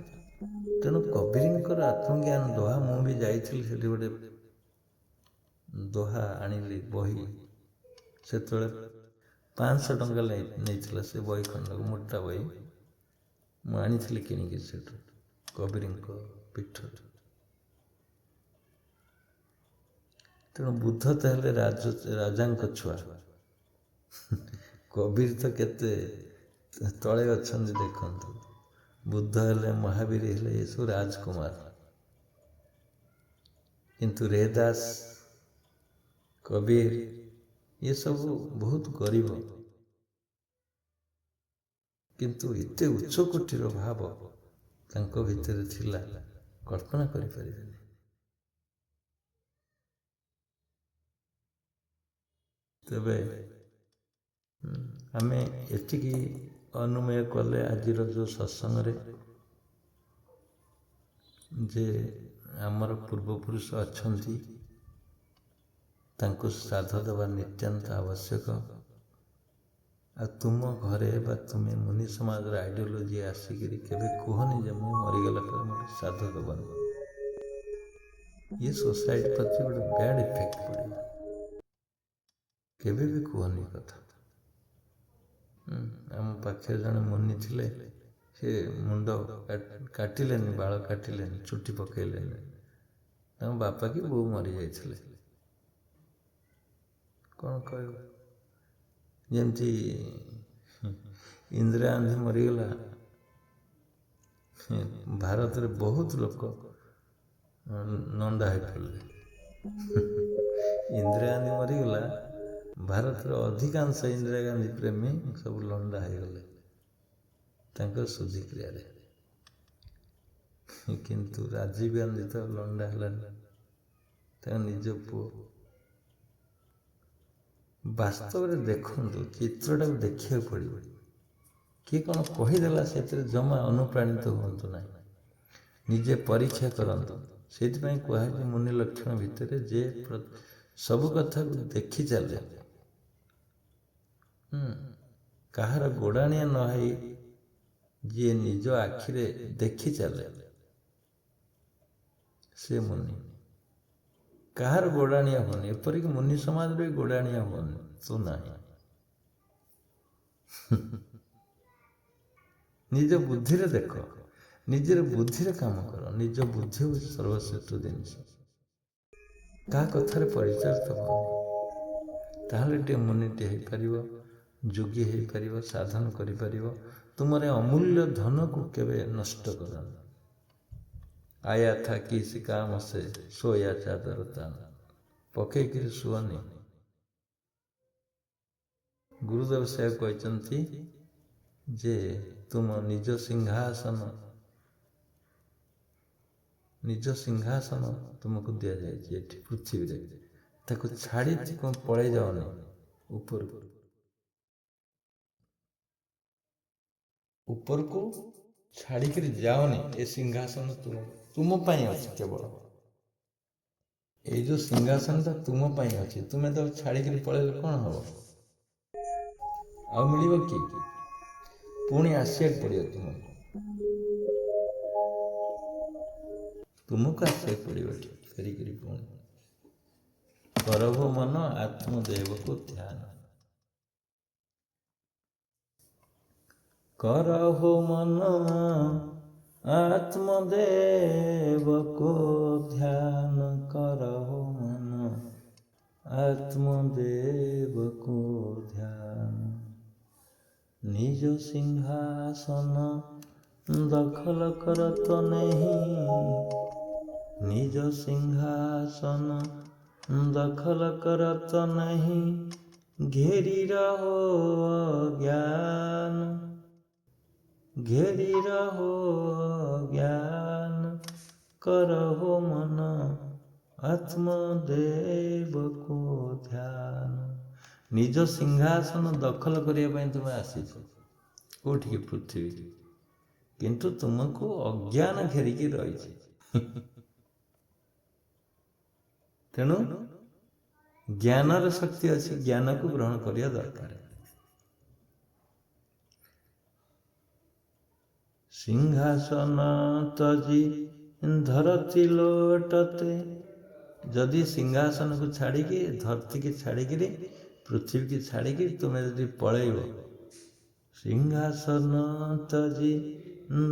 ତେଣୁ କବୀରଙ୍କର ଆତ୍ମଜ୍ଞାନ ଦୋହା, ମୁଁ ବି ଯାଇଥିଲି ସେଠି ଗୋଟେ ଦୋହା ଆଣିଲି ବହି। ସେତେବେଳେ 500 ଟଙ୍କା ନେଇଥିଲା ସେ ବହି ଖଣ୍ଡକୁ, ମୋଟା ବହି। ମୁଁ ଆଣିଥିଲି କିଣିକି ସେଠୁ କବୀରଙ୍କ ପୀଠରୁ। ତେଣୁ ବୁଦ୍ଧ ତ ହେଲେ ରାଜାଙ୍କ ଛୁଆ, କବୀର ତ କେତେ ତଳେ ଅଛନ୍ତି ଦେଖନ୍ତୁ। ବୁଦ୍ଧ ହେଲେ, ମହାବୀର ହେଲେ, ଏସବୁ ରାଜକୁମାର। କିନ୍ତୁ ରେଦାସ, କବୀର ଏସବୁ ବହୁତ ଗରିବ, କିନ୍ତୁ ଏତେ ଉଚ୍ଚ କୋଟିର ଭାବ ତାଙ୍କ ଭିତରେ ଥିଲା, କଳ୍ପନା କରିପାରିବେନି। ତେବେ ଆମେ ଏତିକି ଅନୁମୟ କଲେ ଆଜିର ଯେଉଁ ସତ୍ସଙ୍ଗରେ, ଯେ ଆମର ପୂର୍ବପୁରୁଷ ଅଛନ୍ତି, ତାଙ୍କୁ ଶ୍ରାଦ୍ଧ ଦେବା ନିତ୍ୟାନ୍ତ ଆବଶ୍ୟକ। ଆଉ ତୁମ ଘରେ ବା ତୁମେ ମୁନି ସମାଜର ଆଇଡ଼ିଓଲୋଜି ଆସିକିରି କେବେ କୁହନି ଯେ ମୁଁ ମରିଗଲା ପରେ ମୋର ଶ୍ରାଦ୍ଧ ଦେବନି। ଇଏ ସୋସାଇଟି ପ୍ରତି ଗୋଟେ ବ୍ୟାଡ୍ ଇଫେକ୍ଟ ପଡ଼ିବ। କେବେ ବି କୁହନି କଥା। ଆମ ପାଖରେ ଜଣେ ମୁନି ଥିଲେ, ସେ ମୁଣ୍ଡ କାଟିଲେନି, ବାଳ କାଟିଲେନି, ଚୁଟି ପକେଇଲେନି। ତାଙ୍କ ବାପା କି ବୋଉ ମରିଯାଇଥିଲେ। କ'ଣ କହିବ? ଯେମିତି ଇନ୍ଦିରା ଗାନ୍ଧୀ ମରିଗଲା, ଭାରତରେ ବହୁତ ଲୋକ ନଣ୍ଡା ହେଇପଡ଼ିଲେ। ଇନ୍ଦିରା ଗାନ୍ଧୀ ମରିଗଲା, ଭାରତର ଅଧିକାଂଶ ଇନ୍ଦିରା ଗାନ୍ଧୀ ପ୍ରେମୀ ସବୁ ଲଣ୍ଡା ହେଇଗଲେ ତାଙ୍କ ଶୁଦ୍ଧିକ୍ରିୟାରେ। କିନ୍ତୁ ରାଜୀବ ଗାନ୍ଧୀ ତ ଲଣ୍ଡା ହେଲାନି, ତାଙ୍କ ନିଜ ପୁଅ। ବାସ୍ତବରେ ଦେଖନ୍ତୁ, ଚିତ୍ରଟାକୁ ଦେଖିବାକୁ ପଡ଼ିବ। କିଏ କ'ଣ କହିଦେଲା ସେଥିରେ ଜମା ଅନୁପ୍ରାଣିତ ହୁଅନ୍ତୁ ନାହିଁ, ନିଜେ ପରୀକ୍ଷା କରନ୍ତୁ। ସେଇଥିପାଇଁ କୁହାଯାଇଛି ମୁନି ଲକ୍ଷଣ ଭିତରେ ଯେ ସବୁ କଥାକୁ ଦେଖି ଚାଲେ, କାହାର ଗୋଡ଼ାଣିଆ ନ ହେଇ ଯିଏ ନିଜ ଆଖିରେ ଦେଖି ଚାଲେ ସେ ମୁନି। କାହାର ଗୋଡ଼ାଣିଆ ହୁଅନି, ଏପରିକି ମୁନି ସମାଜରେ ବି ଗୋଡ଼ାଣିଆ ହୁଅନି ତୁ ନାହିଁ। ନିଜ ବୁଦ୍ଧିରେ ଦେଖ, ନିଜର ବୁଦ୍ଧିରେ କାମ କର। ନିଜ ବୁଦ୍ଧି ହେଉଛି ସର୍ବଶ୍ରେଷ୍ଠ ଜିନିଷ। କାହା କଥାରେ ପରିଚାଳିତ ହୁଅନି, ତାହେଲେ ଟିକେ ମୁନିଟେ ହେଇପାରିବ, ଯୋଗୀ ହେଇପାରିବ, ସାଧନ କରିପାରିବ। ତୁମର ଅମୂଲ୍ୟ ଧନକୁ କେବେ ନଷ୍ଟ କରନି। ଆୟା ଥା କିସି କାମ ସେ ସୋୟା ଚାଦର ତାନ, ପକେଇକିରି ଶୁଅନି। ଗୁରୁଦେବ ସାହେବ କହିଛନ୍ତି ଯେ ତୁମ ନିଜ ସିଂହାସନ ତୁମକୁ ଦିଆଯାଇଛି ଏଠି ପୃଥିବୀରେ, ତାକୁ ଛାଡ଼ି କ'ଣ ପଳେଇ ଯାଅନି ଉପରକୁ ଛାଡ଼ିକିରି ଯାଅନି। ଏ ସିଂହାସନ ତୁମ ପାଇଁ ଅଛି କେବଳ। ଏଇ ଯେଉଁ ସିଂହାସନଟା ତୁମ ପାଇଁ ଅଛି, ତୁମେ ତ ଛାଡ଼ିକିରି ପଳେଇଲେ କ'ଣ ହବ? ଆଉ ମିଳିବ କି? ପୁଣି ଆସିବାକୁ ପଡ଼ିବ ତୁମକୁ ଆସିବାକୁ ପଡ଼ିବ ଫେରିକିରି। ପୁଣି କରହୁ ମନ ଆତ୍ମଦେବକୁ ଧ୍ୟାନ, କରହୁ ମନ ଆତ୍ମଦେବକୁ ଧ୍ୟାନ, କରହୁ ମନ ଆତ୍ମଦେବକୁ ଧ୍ୟାନ। ନିଜ ସିଂହାସନ ଦଖଲ କରତ नहीं, ନିଜ ସିଂହାସନ ଦଖଲ କରତ नहीं, घेरी रहो अज्ञान, घेरी रहो अज्ञान, करहु मन ଆତ୍ମଦେବକୁ ଧ୍ୟାନ। ନିଜ ସିଂହାସନ ଦଖଲ କରିବା ପାଇଁ ତୁମେ ଆସିଛ କୋଉଠିକି? ପୃଥିବୀ। କିନ୍ତୁ ତୁମକୁ ଅଜ୍ଞାନ ଘେରିକି ରହିଛି। ତେଣୁ ଜ୍ଞାନର ଶକ୍ତି ଅଛି, ଜ୍ଞାନକୁ ଗ୍ରହଣ କରିବା ଦରକାର। ସିଂହାସନ ତଜି ଧରତି ଲୋଟତେ, ଯଦି ସିଂହାସନକୁ ଛାଡ଼ିକି ଧରତିକି ଛାଡ଼ିକିରି ପୃଥିବୀକି ଛାଡ଼ିକି ତୁମେ ଯଦି ପଳେଇବ, ସିଂହାସନ ତଜି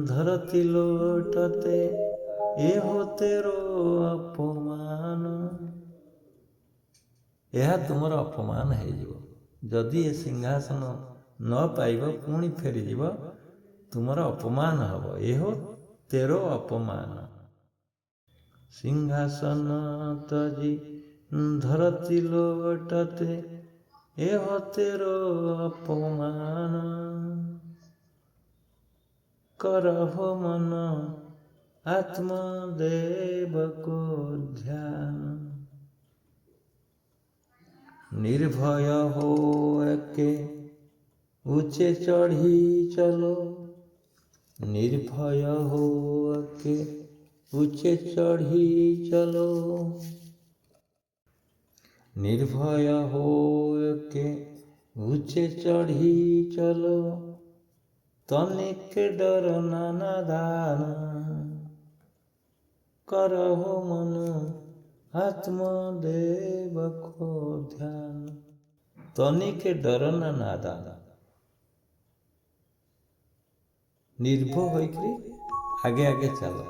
ଧରତି ଲୋଟତେ ଏ ହୋ ତେରୋ ଅପମାନ, ଏହା ତୁମର ଅପମାନ ହେଇଯିବ। ଯଦି ଏ ସିଂହାସନ ନ ପାଇବ ପୁଣି ଫେରିଯିବ, ତୁମର ଅପମାନ ହେବ। ଏ ହୋ ତେରୋ ଅପମାନ। ସିଂହାସନ ତଜି ଧରତି ଲୋଟତେ ଏ ହୋ ତେରୋ ଅପମାନ, କରହୋ ମନ आत्मदेव को ध्यान, निर्भय हो के ऊंचे चढ़ी चलो, निर्भय हो के ऊंचे चढ़ी चलो, निर्भय हो के ऊंचे चढ़ी चलो, तनिक डर नाना दान, करहो मन आत्मदेव को ध्यान, तनिके डरना नादान। निर्भय होइकरी आगे आगे चलो।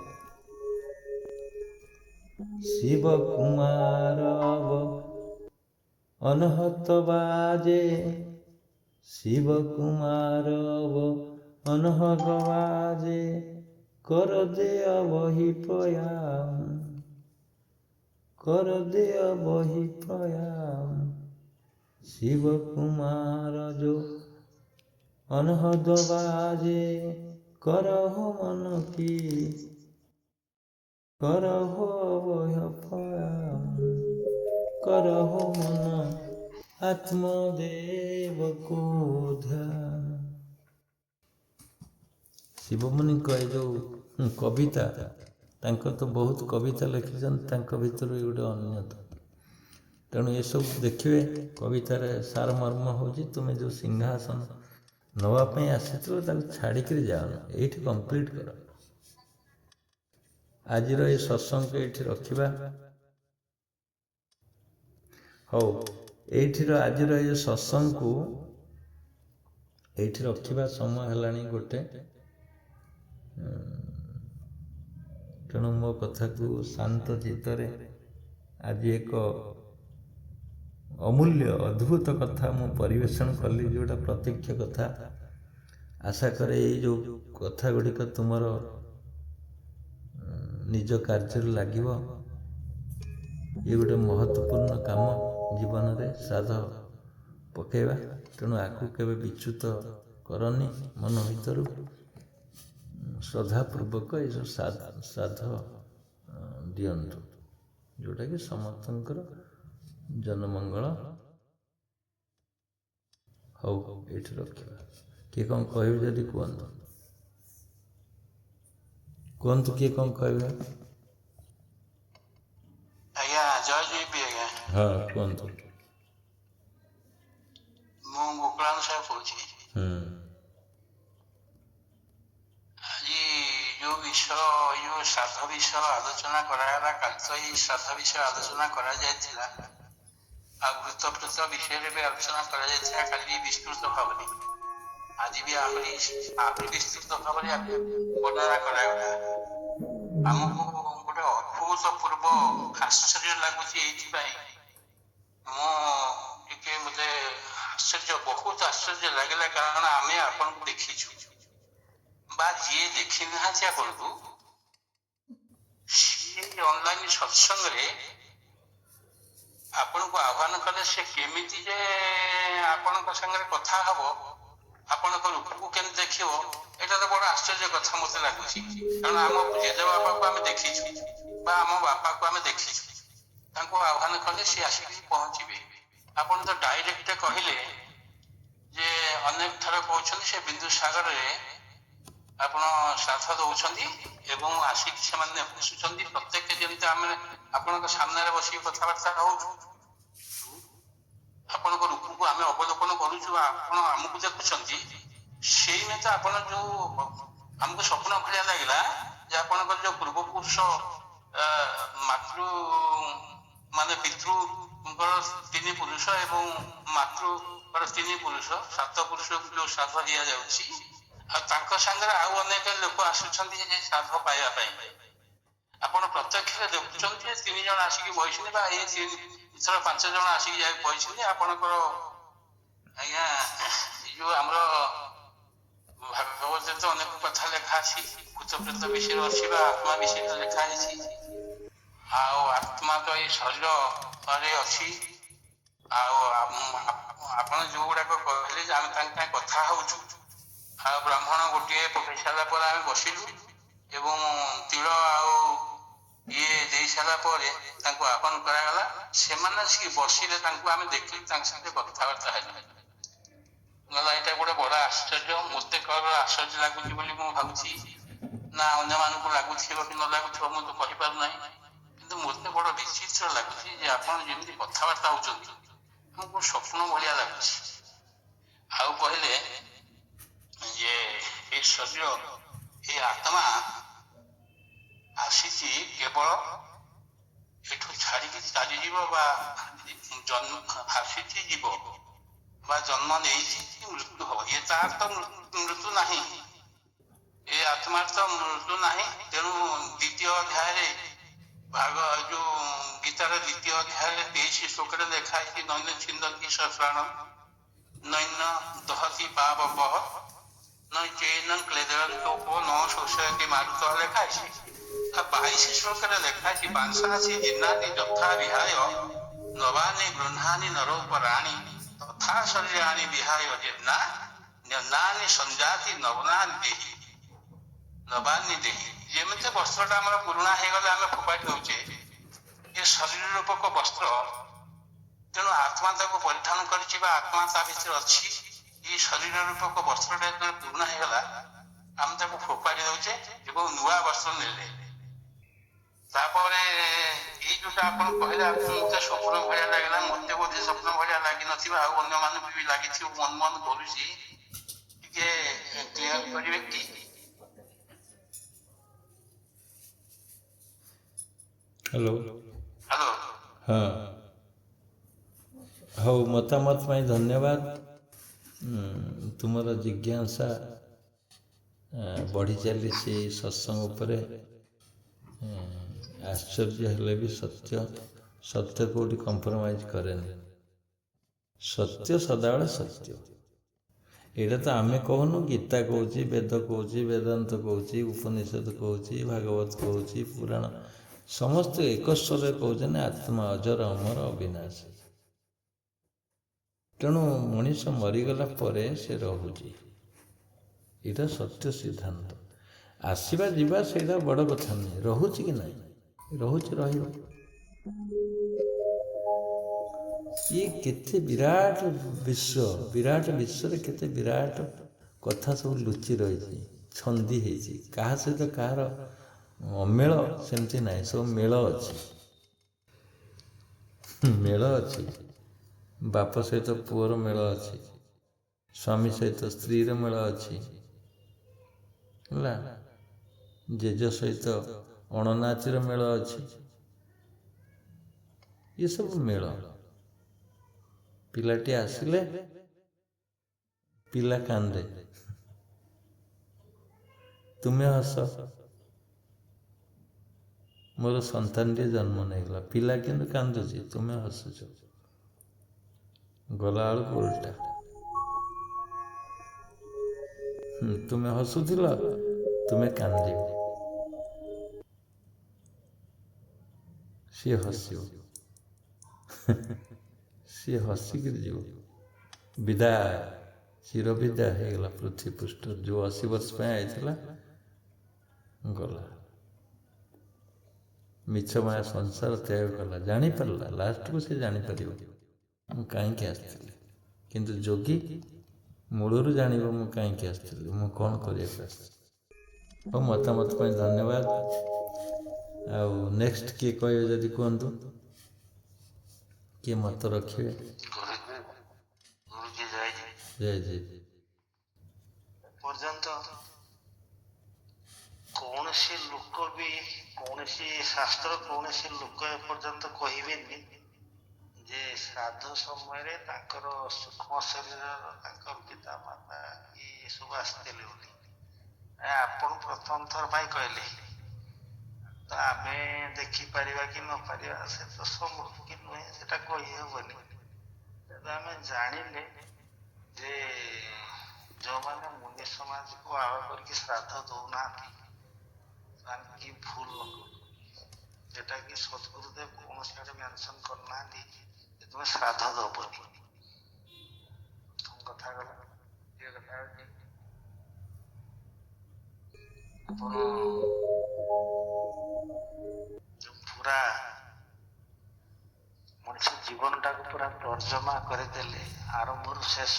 शिव कुमार अनहत बाजे, शिव कुमार अनहत बाजे, कर दे वही प्रयाम, कर दे वही प्रयाम, शिव कुमार जो अनहद बाजे, करहो मन की, करहो वही प्रयाम, करहो मन आत्मदेव को ध्यान। शिवमुनि कहे जो कविता, तांको तो बहुत कविता लिखिछन, तांको भितर गोटे अन्यतम। तेणु ये सब देखिए कवितार सारमर्म होची तुमे जो सिंहासन नवापाई आसीथिलो ताको छाड़िकी जाओ, एठी कंप्लीट कर। आजिर ये सत्संग एठी रखिबा। हो एठिर आजिर ये सत्संग को एठी रखिबा, समय हेलानी गोटे। तेणु मो कथा को शांत चित्तरे आज एक अमूल्य अद्भुत कथा मु परिवेषण कली, जोटा प्रत्यक्ष कथा। आशा करे ये जो कथा गुड़िक तुमर निज कार्य लगिव। ये गोटे महत्वपूर्ण काम जीवन में श्राद्ध पकेवा। तेणु आकु केवे विच्युत करनी, मन भीतर श्रद्धापूर्वक ये श्राद्ध दियंतु, जोटा कि समस्तंकर जनमंगल हो। ये रखा किए कौन कह जदि कहतु, कहतु किए कौन कहे। हाँ कहतु। जो श्राद्ध विषय आलोचना कराला, काल श्राद्ध विषय आलोचना करा जायथिला, वृत्तप्रेत विषय भी आलोचना करा जायथिला काली विस्तृत भाव में। आज भी आहरी विस्तृत भाव में वर्णना करागला। आमको गोटे अभूतपूर्व आश्चर्य लगुच, मते आश्चर्य, बहुत आश्चर्य लगे। कारण आम आपन को देखीचु बा जी देखी ना आपन को ऑनलाइन सत्संग रे आपन को आह्वान कले, से केमिति जे आपन को संगे कथा हबो, आपन को रूप को केन देखियो, एटा तो बड़ा आश्चर्य कथा मते लागुची। कारण आम जेजे बापा को आम देखीचु बा आम बापा को आम देखीचु, तांको आह्वान कले से आसिक पहुंचीबे। आपन तो डायरेक्ट कहिले जे अनेक थर कहउछन से बिंदुसागर रे आपण श्राद्ध दौरान एवं आसिक से बसुंच, प्रत्येक जमी आम आपण सामने बस कथबार्ता हो, आपण रूप को आम अवलोकन करुचु, आमको देखुं, से में तो आप जो ଆମକୁ ସ୍ୱପ୍ନ ଭଳିଆ ଲାଗିଲା ଯେ ଆପଣଙ୍କର ଯୋଉ ପୂର୍ବପୁରୁଷ ମାତୃ ମାନେ ପିତୃଙ୍କର 3 ପୁରୁଷ ଏବଂ ମାତୃଙ୍କର 3 ପୁରୁଷ 7 ପୁରୁଷଙ୍କୁ ଯୋଉ ଶ୍ରାଦ୍ଧ ଦିଆଯାଉଛି ଆଉ ତାଙ୍କ ସାଙ୍ଗରେ ଆଉ ଅନେକ ଲୋକ ଆସୁଛନ୍ତି ଯେ ଶ୍ରାଦ୍ଧ ପାଇବା ପାଇଁ। ଆପଣ ପ୍ରତ୍ୟକ୍ଷରେ ଦେଖୁଛନ୍ତି ଯେ 3 ଜଣ ଆସିକି ବହିଛନ୍ତି ବା ଏ 3 5 ଜଣ ଆସିକି ବହିଛନ୍ତି। ଆପଣଙ୍କର ଆଜ୍ଞା ଯୋଉ ଆମର ଭାଗବତରେ ତ ଅନେକ କଥା ଲେଖା ଅଛି, ଭୂତ ପ୍ରେତ ବିଷୟରେ ଅଛି ବା ଆତ୍ମା ବିଷୟରେ ଲେଖା ହେଇଛି। ଆଉ ଆତ୍ମା ତ ଏଇ ଶରୀରରେ ଅଛି। ଆଉ ଆପଣ ଯୋଉ ଗୁଡାକ କହିଲେ ଯେ ଆମେ ତାଙ୍କ ସାଙ୍ଗେ କଥା ହଉଛୁ, ଆଉ ବ୍ରାହ୍ମଣ ଗୋଟିଏ ପକେଇ ସାରିଲା ପରେ ଆମେ ବସିଲୁ ଏବଂ ତିଳ ଆଉ ଇଏ ଦେଇ ସାରିଲା ପରେ ତାଙ୍କୁ ଆହ୍ୱାନ କରାଗଲା। ସେମାନେ ଆସିକି ବସିଲେ, ତାଙ୍କୁ ଆମେ ଦେଖିଲୁ, ତାଙ୍କ ସାଙ୍ଗେ କଥାବାର୍ତ୍ତା ହେଲୁ। ଏଇଟା ଗୋଟେ ବଡ ଆଶ୍ଚର୍ଯ୍ୟ। ମତେ କେବଳ ଆଶ୍ଚର୍ଯ୍ୟ ଲାଗୁଛି ବୋଲି ମୁଁ ଭାବୁଛି, ନା ଅନ୍ୟମାନଙ୍କୁ ଲାଗୁଥିବ କି ନ ଲାଗୁଥିବ ମୁଁ ତ କହିପାରୁନାହିଁ, କିନ୍ତୁ ମତେ ବଡ ବିଚିତ୍ର ଲାଗୁଛି ଯେ ଆପଣ ଯେମିତି କଥାବାର୍ତ୍ତା ହଉଛନ୍ତି ଆମକୁ ସ୍ୱପ୍ନ ଭଳିଆ ଲାଗୁଛି। ଆଉ କହିଲେ ଯେ ଏ ଶରୀର, ଏ ଆତ୍ମା ଆସିଛି କେବଳ ଏଠୁ ଛାଡିକି ଚାଲିଯିବ ବା ଆସିଛି ଯିବ ବା ଜନ୍ମ ନେଇଛି ମୃତ୍ୟୁ ହବ। ଇଏ ତାର ତ ମୃତ୍ୟୁ ନାହିଁ, ଏ ଆତ୍ମାର ତ ମୃତ୍ୟୁ ନାହିଁ। ତେଣୁ ଦ୍ୱିତୀୟ ଅଧ୍ୟାୟରେ ଯୋଉ ଗୀତାର 2ୟ ଅଧ୍ୟାୟରେ 23 ଶ୍ଲୋକରେ ଲେଖା ହେଇଛି ନୈନ ଛିନ୍ଦନ୍ତି ସହସ୍ରାଣ ନୈନ ଦହତି ପାବପଃ ନୈଚୈନ କ୍ଲେଦୟନ୍ତୋପୋ ନ ଶୋଷୟତି ମାରୁତଃ ଲେଖା ହେଇଛି। 22 ଶ୍ଲୋକରେ ଲେଖା ହେଇଛି ବାଂଶାସି ଜିନ୍ନାନି ଯଥା ବିହାୟ ନବାନି ଗୃହ୍ଣାନି ନରୋପରାଣୀ ତଥା ଶରୀରାଣି ବିହାୟ ଜିନ୍ନା ନ୍ୟନ୍ନାନି ସଞ୍ଜାତି ନବନାନି ଦେହି ନବାନି ଦେହି। ଯେମିତି ବସ୍ତ୍ରଟା ଆମର ପୁରୁଣା ହେଇଗଲେ ଆମେ ଫୋପାଡ଼ି ଦଉଛେ, ଏ ଶରୀର ରୂପକ ବସ୍ତ୍ର, ତେଣୁ ଆତ୍ମା ତାକୁ ପରିଧାନ କରିଛି ବା ଆତ୍ମା ତା ଭିତରେ ଅଛି। ଏଇ ଶରୀର ରୂପକ ବସ୍ତ୍ରଟା ଯେତେବେଳେ ପୁରୁଣା ହେଇଗଲା ଆମେ ତାକୁ ଫୋପାଡ଼ି ଦଉଛେ ଏବଂ ନୂଆ ବସ୍ତ୍ର ନେଲେ। ତାପରେ ଏଇ ଯୋଉଟା ଆପଣ କହିଲେ ମତେ ସ୍ୱପ୍ନ ଭଳିଆ ଲାଗିଲା, ମତେ ବୋଧେ ସ୍ୱପ୍ନ ଭଳିଆ ଲାଗିନଥିବ, ଆଉ ଅନ୍ୟମାନଙ୍କୁ ବି ଲାଗିଥିବ, ମନ ମନ କରୁଛି। ଟିକେ କ୍ଲିୟର କରିବେ କି? ହ୍ୟାଲୋ। ହ୍ୟାଲୋ। ହଁ, ହଉ, ମତାମତ ପାଇଁ ଧନ୍ୟବାଦ। ତୁମର ଜିଜ୍ଞାସା ବଢ଼ି ଚାଲିଛି ସତ୍ସଙ୍ଗ ଉପରେ। ଆଶ୍ଚର୍ଯ୍ୟ ହେଲେ ବି ସତ୍ୟ କେଉଁଠି କମ୍ପ୍ରମାଇଜ୍ କରେନି। ସତ୍ୟ ସଦାବେଳେ ସତ୍ୟ। ଏଇଟା ତ ଆମେ କହୁନୁ, ଗୀତା କହୁଛି, ବେଦ କହୁଛି, ବେଦାନ୍ତ କହୁଛି, ଉପନିଷଦ କହୁଛି, ଭାଗବତ କହୁଛି, ପୁରାଣ, ସମସ୍ତେ ଏକସ୍ୱରରେ କହୁଛନ୍ତି ଆତ୍ମା ଅଜର ଅମର ଅବିନାଶୀ। ତେଣୁ ମଣିଷ ମରିଗଲା ପରେ ସେ ରହୁଛି, ଏଇଟା ସତ୍ୟ ସିଦ୍ଧାନ୍ତ। ଆସିବା ଯିବା ସେଇଟା ବଡ଼ କଥା ନୁହେଁ, ରହୁଛି କି ନାହିଁ, ରହୁଛି, ରହିବ। ଇଏ କେତେ ବିରାଟ ବିଶ୍ୱରେ କେତେ ବିରାଟ କଥା ସବୁ ଲୁଚି ରହିଛି, ଛନ୍ଦି ହେଇଛି। କାହା ସହିତ କାହାର ଅମେଳ ସେମିତି ନାହିଁ, ସବୁ ମେଳ ଅଛି। ମେଳ ଅଛି, ବାପ ସହିତ ପୁଅର ମେଳ ଅଛି, ସ୍ୱାମୀ ସହିତ ସ୍ତ୍ରୀର ମେଳ ଅଛି, ହେଲା, ଜେଜ ସହିତ ଅଣନାଚର ମେଳ ଅଛି। ଏସବୁ ମେଳ। ପିଲାଟି ଆସିଲେ ପିଲା କାନ୍ଦେ, ତୁମେ ହସ, ମୋର ସନ୍ତାନଟିଏ ଜନ୍ମ ନେଇଗଲା, ପିଲା କିନ୍ତୁ କାନ୍ଦୁଛି, ତୁମେ ହସୁଛ। ଗଲାବେଳକୁ ଉଲ୍ଟା। ତୁମେ ହସୁଥିଲ, ତୁମେ କାନ୍ଦିବ, ସିଏ ହସିବ। ସିଏ ହସିକିରି ଯିବ, ବିଦାୟ, ଚିରବିଦାୟ ହେଇଗଲା ପୃଥ୍ୱୀ ପୃଷ୍ଠ। ଯେଉଁ 80 ବର୍ଷ ପାଇଁ ଆଇଥିଲା ଗଲା, ମିଛ ମାୟା ସଂସାର ତ୍ୟାଗ କଲା, ଜାଣିପାରିଲା, ଲାଷ୍ଟକୁ ସେ ଜାଣିପାରିବ ମୁଁ କାହିଁକି ଆସିଥିଲି। କିନ୍ତୁ ଯୋଗୀ ମୂଳରୁ ଜାଣିବ ମୁଁ କାହିଁକି ଆସିଥିଲି, ମୁଁ କ'ଣ କରିବାକୁ ଆସିଥିଲି। ହଉ, ମତାମତ ପାଇଁ ଧନ୍ୟବାଦ। ଆଉ ନେକ୍ସଟ କିଏ କହିବେ ଯଦି କୁହନ୍ତୁ, କିଏ ମତ ରଖିବେ? ଜୟ ଜୟ। ପର୍ଯ୍ୟନ୍ତ କୌଣସି ଲୋକ ବି କୌଣସି ଶାସ୍ତ୍ର କୌଣସି ଲୋକ ଏପର୍ଯ୍ୟନ୍ତ କହିବେନି ଯେ ଶ୍ରାଦ୍ଧ ସମୟରେ ତାଙ୍କର ସୂକ୍ଷ୍ମ ଶରୀରର ତାଙ୍କର ପିତା ମାତା କି ଏସବୁ ଆସିଥିଲେ ବୋଲି। ଆପଣ ପ୍ରଥମ ଥର ପାଇଁ କହିଲେ, ତ ଆମେ ଦେଖିପାରିବା କି ନ ପାରିବା ସେ ତ ସମ୍ଭବ କି ନୁହେଁ ସେଟା କହିହେବନି। ତେବେ ଆମେ ଜାଣିଲେ ଯେ ଯେଉଁମାନେ ମୁନି ସମାଜକୁ ଆଳ କରିକି ଶ୍ରାଦ୍ଧ ଦଉନାହାନ୍ତି ସେମାନେ କି ଭୁଲ ଲୋକ, যেটা কি সদ্গুরুদেব কৌଣସି ଆଡ଼େ ମେନସନ୍ କରିନାହାନ୍ତି ଯେ ତୁମେ ଶ୍ରାଦ୍ଧ ଦବନି। କଥା ଗଲା ଏ କଥା ହଉଛି ଆପଣ ଯୋଉ ପୁରା ମଣିଷ ଜୀବନଟାକୁ ପୁରା ତର୍ଜମା କରିଦେଲେ ଆରମ୍ଭରୁ ଶେଷ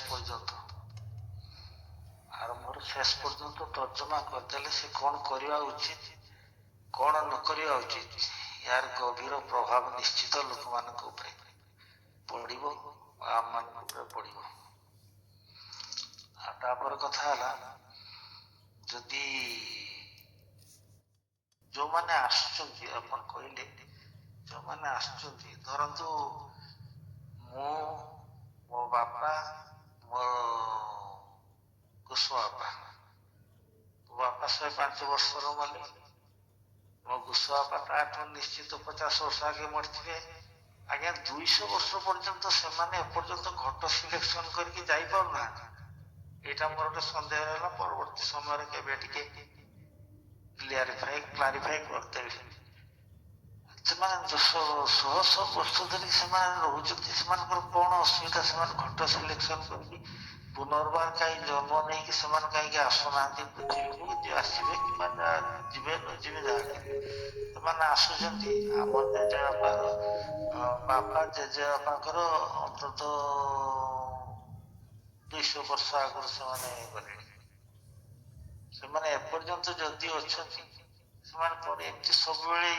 ପର୍ଯ୍ୟନ୍ତ ତର୍ଜମା କରିଦେଲେ ସେ କଣ କରିବା ଉଚିତ କଣ ନ କରିବା ଉଚିତ ଏହାର ଗଭୀର ପ୍ରଭାବ ନିଶ୍ଚିତ ଲୋକମାନଙ୍କ ଉପରେ ପଡିବ, ଆମମାନଙ୍କ ଉପରେ ପଡିବ। ଆଉ ତାପରେ କଥା ହେଲା ଯଦି ଯୋଉମାନେ ଆସୁଛନ୍ତି ଆପଣ କହିଲେ ଯୋଉମାନେ ଆସୁଛନ୍ତି, ଧରନ୍ତୁ ମୁଁ ମୋ ବାପା ମୋ କୁଶବାପା, ମୋ ବାପା 105 ବର୍ଷର ମାନେ ମୋ କୁଶବାପା ତାଠୁ ନିଶ୍ଚିତ 50 ବର୍ଷ ଆଗେ ମରିଥିବେ। ଆଜ୍ଞା 200 ବର୍ଷ ପର୍ଯ୍ୟନ୍ତ ସେମାନେ ଏପର୍ଯ୍ୟନ୍ତ ଘଟ ସିଲେକ୍ସନ କରିକି ଯାଇପାରୁନାହାନ୍ତି। ଏଇଟା ମୋର ଗୋଟେ ସନ୍ଦେହ ହେଲା, ପରବର୍ତ୍ତୀ ସମୟରେ କେବେ ଟିକେ କ୍ଲାରିଫାଇ କରିଦେବି। ସେମାନେ ଶହ ବର୍ଷ ଧରି ସେମାନେ ରହୁଛନ୍ତି, ସେମାନଙ୍କର କଣ ଅସୁବିଧା? ସେମାନେ ଘଟ ସିଲେକ୍ସନ କରିକି ପୁନର୍ବାର କାହିଁ ଜନ୍ମ ନେଇକି ସେମାନେ କାହିଁକି ଆସୁନାହାନ୍ତି ପୃଥିବୀକୁ? ଯିଏ ଆସିବେ କିମ୍ବା ଯିବେ ନ ଯିବେ ଯାହା ସେମାନେ ଆସୁଛନ୍ତି। ଆମ ବାପା ଜେଜେବାପାଙ୍କର ଅନ୍ତତଃ 200 ବର୍ଷ ଆଗରୁ ସେମାନେ ଗଲେଣି। ସେମାନେ ଏପର୍ଯ୍ୟନ୍ତ ଯଦି ଅଛନ୍ତି ସେମାନେ କଣ ଏମିତି ସବୁବେଳେ